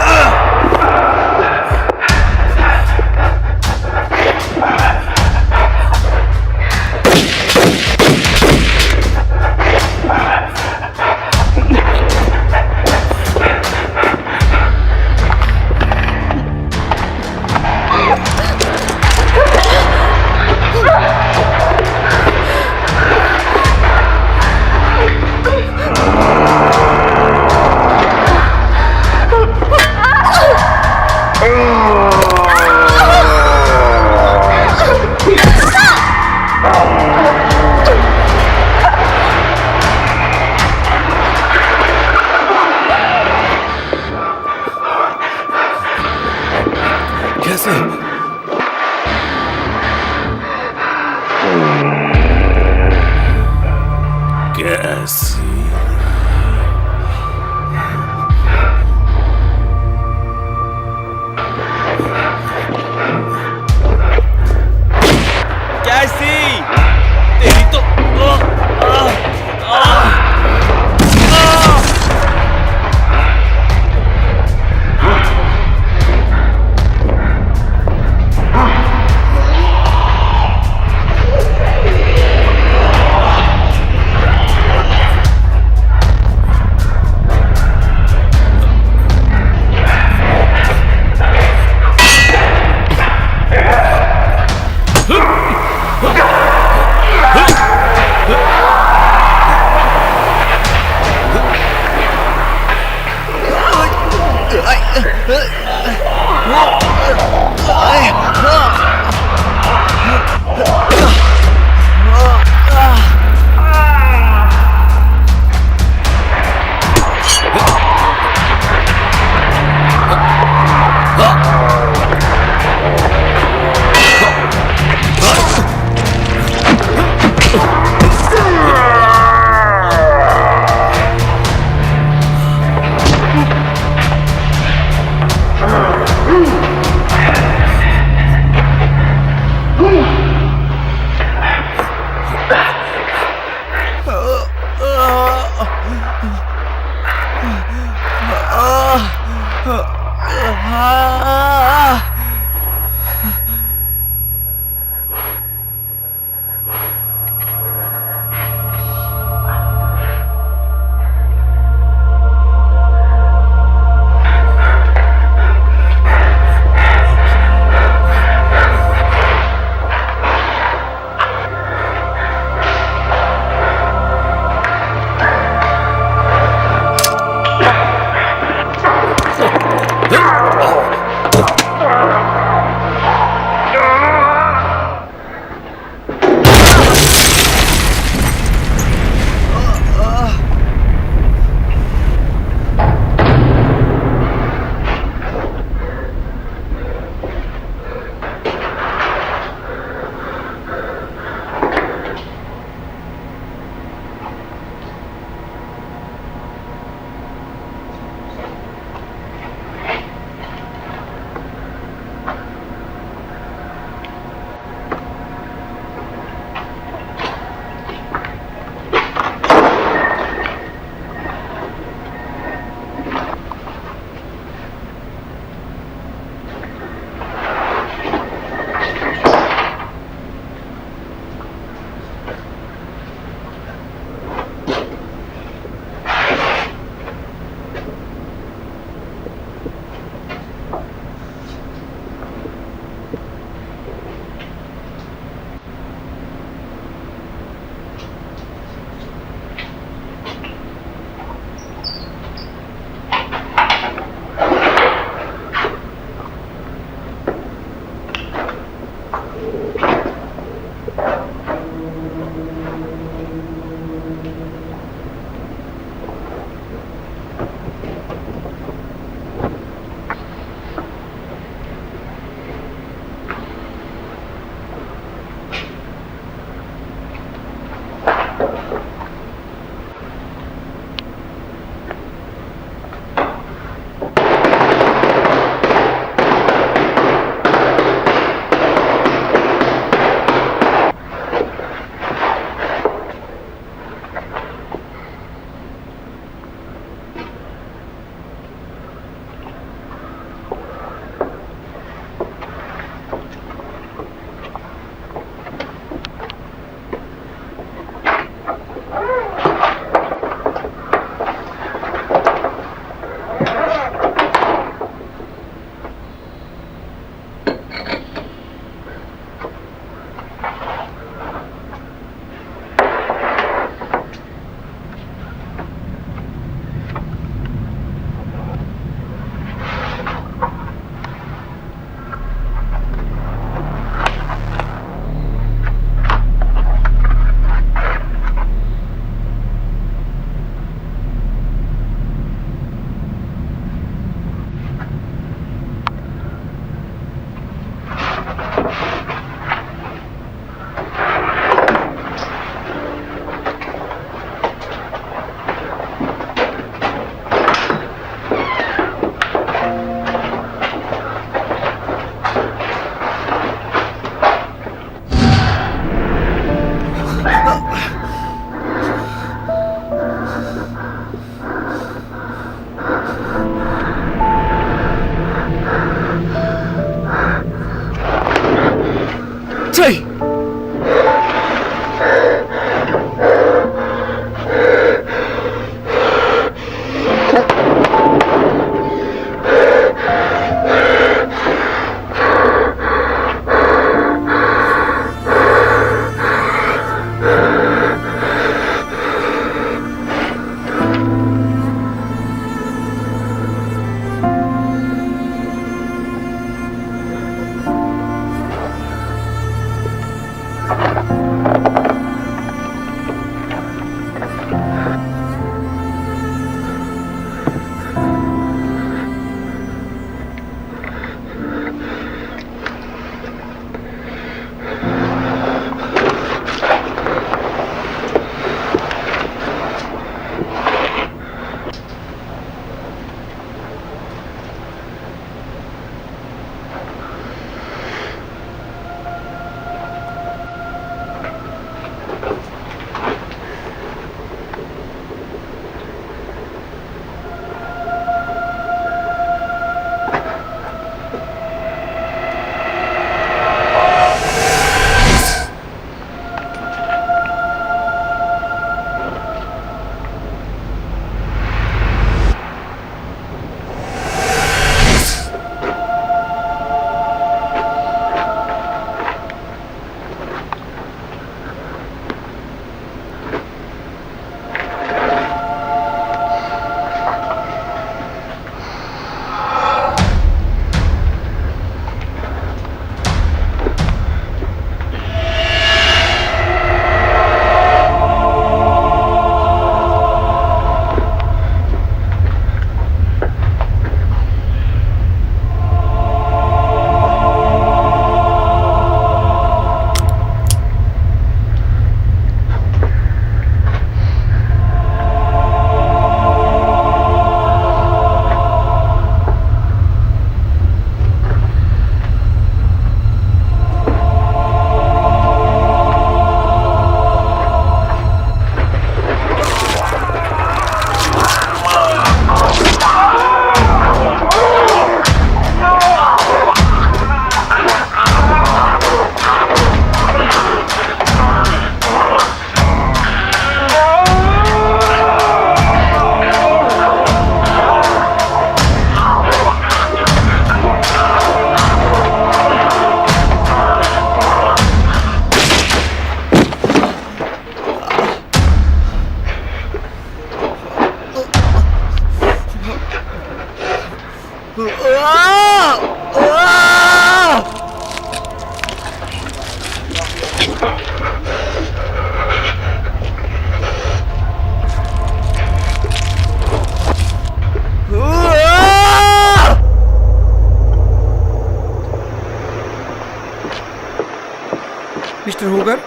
मिस्टर हुगर,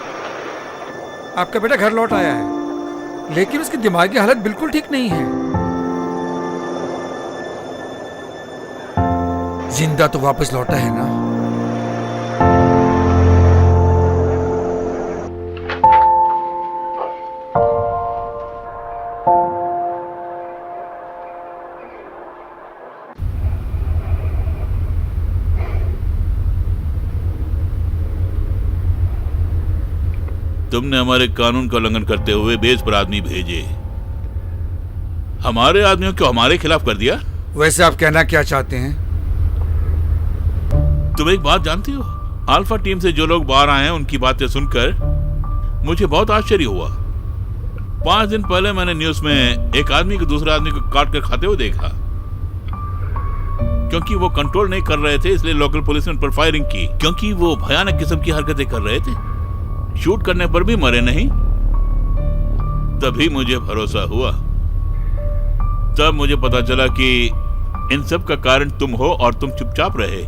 आपका बेटा घर लौट आया है, लेकिन उसकी दिमागी हालत बिल्कुल ठीक नहीं है। जिंदा तो वापस लौटा है ना? तुमने हमारे कानून का उल्लंघन करते हुए बेस पर आदमी भेजे, हमारे आदमियों को हमारे खिलाफ कर दिया। वैसे आप कहना क्या चाहते हैं? तुम एक बात जानती हो, अल्फा टीम से जो लोग बाहर आए हैं उनकी बातें सुनकर मुझे बहुत आश्चर्य हुआ। 5 दिन पहले मैंने न्यूज में एक आदमी को दूसरे आदमी को काट कर खाते हुए देखा। क्योंकि वो कंट्रोल नहीं कर रहे थे इसलिए लोकल पुलिस ने उन पर फायरिंग की, क्योंकि वो भयानक किस्म की हरकतें कर रहे थे। शूट करने पर भी मरे नहीं। तभी मुझे भरोसा हुआ। तब मुझे पता चला कि इन सब का कारण तुम हो और तुम चुपचाप रहे।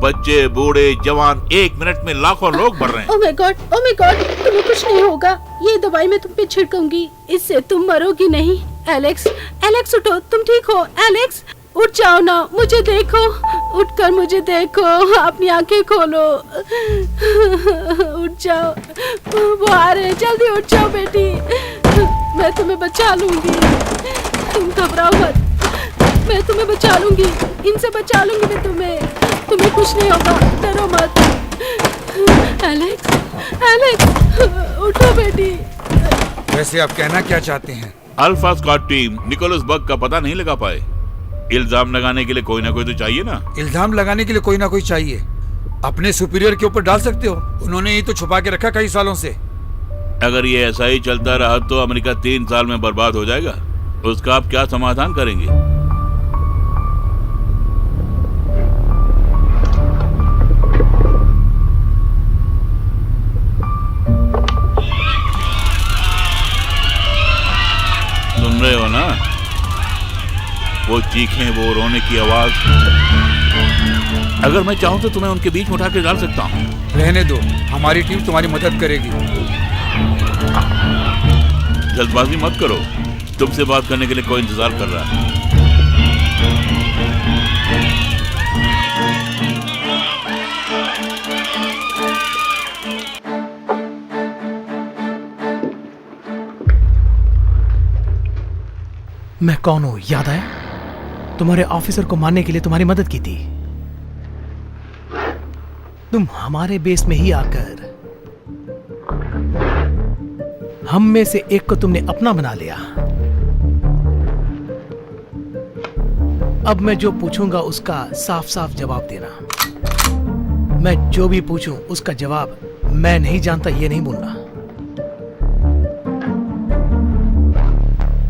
बच्चे, बूढ़े, जवान, 1 मिनट में लाखों लोग मर रहे हैं। ओह माय गॉड, तुम्हें कुछ नहीं होगा। ये दवाई मैं तुम पे छिड़कूंगी, इससे तुम मरोगी नहीं। एलेक्स, एलेक्स उठो, तुम ठीक हो? एलेक्स उठ जाओ ना, मुझे देखो, उठकर मुझे देखो, अपनी आंखें खोलो, उठ जाओ, वो आ रहे हैं, जल्दी उठ जाओ बेटी, मैं तुम्हें बचा लूंगी, तुम घबराओ मत, मैं तुम्हें बचा लूंगी, इनसे बचा लूंगी मैं तुम्हें कुछ नहीं होगा, डरो मत। एलेक्स, एलेक्स उठो बेटी। वैसे आप कहना क्या चाहते हैं? अल्फा स्क्वाड टीम निकोलस बग का पता नहीं लगा पाए। इल्जाम लगाने के लिए कोई ना कोई तो चाहिए ना। इल्जाम लगाने के लिए कोई ना कोई चाहिए। अपने सुपीरियर के ऊपर डाल सकते हो, उन्होंने ही तो छुपा के रखा कई सालों से। अगर ये ऐसा ही चलता रहा तो अमेरिका 3 साल में बर्बाद हो जाएगा। उसका आप क्या समाधान करेंगे? सुन रहे हो ना, वो चीखें, वो रोने की आवाज। अगर मैं चाहूं तो तुम्हें उनके बीच में उठा के डाल सकता हूं। रहने दो, हमारी टीम तुम्हारी मदद करेगी। जल्दबाजी मत करो, तुमसे बात करने के लिए कोई इंतजार कर रहा है। मैं कौन हूं याद आया? तुम्हारे ऑफिसर को मारने के लिए तुम्हारी मदद की थी। तुम हमारे बेस में ही आकर हम में से एक को तुमने अपना बना लिया। अब मैं जो पूछूंगा उसका साफ साफ जवाब देना। मैं जो भी पूछूं उसका जवाब मैं नहीं जानता ये नहीं बोलना।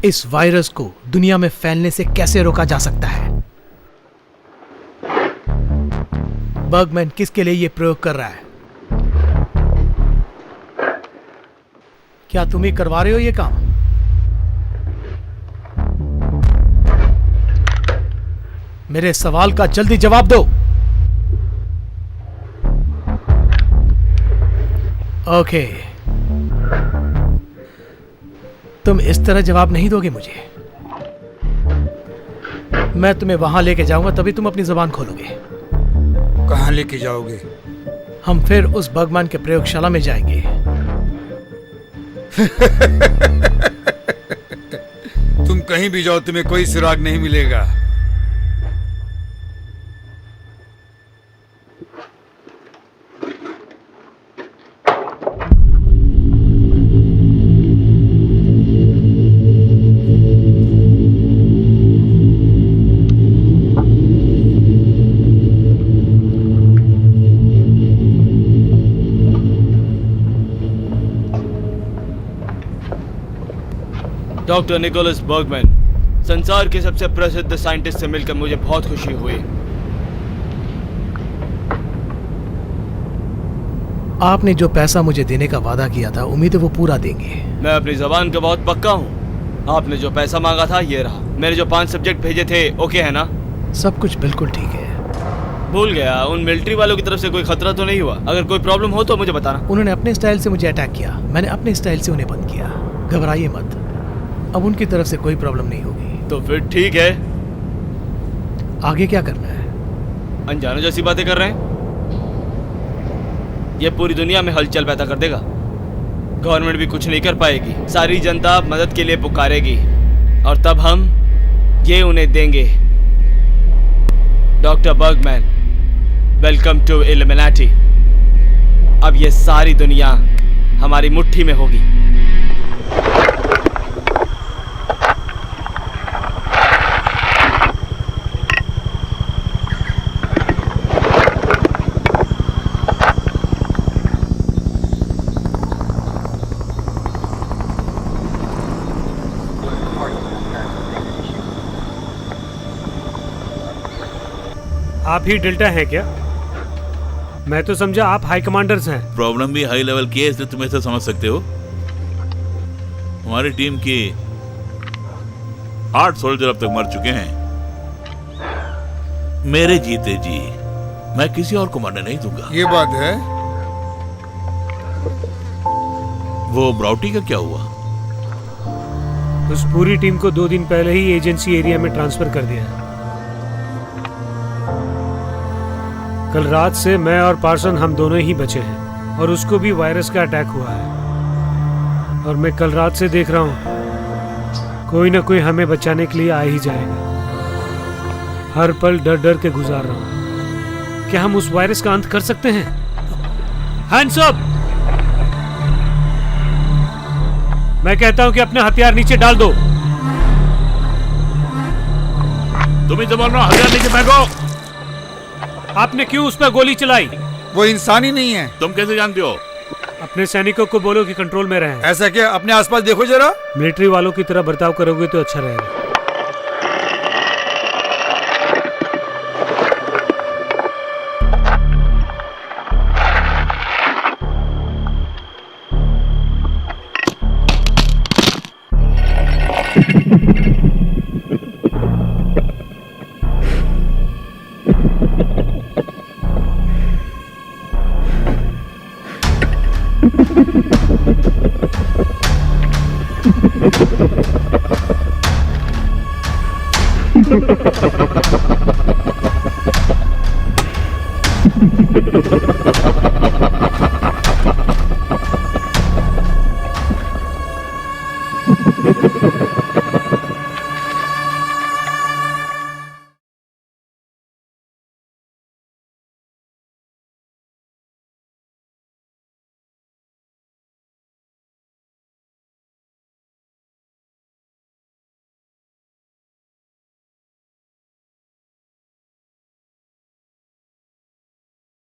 इस वायरस को दुनिया में फैलने से कैसे रोका जा सकता है? बर्गमैन किसके लिए यह प्रयोग कर रहा है? क्या तुम ही करवा रहे हो ये काम? मेरे सवाल का जल्दी जवाब दो। ओके, तुम इस तरह जवाब नहीं दोगे मुझे। मैं तुम्हें वहां लेके जाऊंगा, तभी तुम अपनी जुबान खोलोगे। कहां लेके जाओगे? हम फिर उस बर्गमैन के प्रयोगशाला में जाएंगे। तुम कहीं भी जाओ, तुम्हें कोई सुराग नहीं मिलेगा। डॉक्टर निकोलस बर्गमैन, संसार के सबसे प्रसिद्ध साइंटिस्ट से मिलकर मुझे बहुत खुशी हुई। आपने जो पैसा मुझे देने का वादा किया था, उम्मीद है वो पूरा देंगे। मैं अपनी जबान का बहुत पक्का हूँ। आपने जो पैसा मांगा था ये रहा। मैंने जो 5 सब्जेक्ट भेजे थे ओके है ना? सब कुछ बिल्कुल ठीक है। भूल गया, उन मिलिट्री वालों की तरफ से कोई खतरा तो नहीं हुआ? अगर कोई प्रॉब्लम हो तो मुझे बताना। उन्होंने अपने स्टाइल से मुझे अटैक किया, मैंने अपने स्टाइल से उन्हें बंद किया। घबराइए मत, अब उनकी तरफ से कोई प्रॉब्लम नहीं होगी। तो फिर ठीक है। आगे क्या करना है? अनजाने जैसी बातें कर रहे हैं? ये पूरी दुनिया में हलचल पैदा कर देगा। गवर्नमेंट भी कुछ नहीं कर पाएगी, सारी जनता मदद के लिए पुकारेगी और तब हम ये उन्हें देंगे। Doctor Bergman, welcome to Illuminati. अब ये सारी दुनिया हमारी मुट्ठी में होगी। आप ही डेल्टा हैं क्या? मैं तो समझा आप हाई कमांडर्स हैं। प्रॉब्लम भी हाई लेवल की है, इसलिए तुम ऐसे समझ सकते हो। हमारी टीम की 8 सोल्जर अब तक मर चुके हैं। मेरे जीते जी मैं किसी और को मरने नहीं दूंगा। ये बात है। वो ब्राउटी का क्या हुआ? उस पूरी टीम को 2 दिन पहले ही एजेंसी एरिया में ट्रांसफर कर दिया। कल रात से मैं और पार्सन हम दोनों ही बचे हैं और उसको भी वायरस का अटैक हुआ है। और मैं कल रात से देख रहा हूँ कोई ना कोई हमें बचाने के लिए आ ही जाएगा। हर पल डर डर के गुजार रहा हूँ। क्या हम उस वायरस का अंत कर सकते हैं? Hands up! मैं कहता हूँ कि अपने हथियार नीचे डाल दो। तुम ही तो बोल रहे हो हथियार नीचे फेंको। आपने क्यों उस पर गोली चलाई? वो इंसान ही नहीं है। तुम कैसे जानते हो? अपने सैनिकों को बोलो कि कंट्रोल में रहें। ऐसा क्या? अपने आसपास देखो जरा। मिलिट्री वालों की तरह बर्ताव करोगे तो अच्छा रहेगा।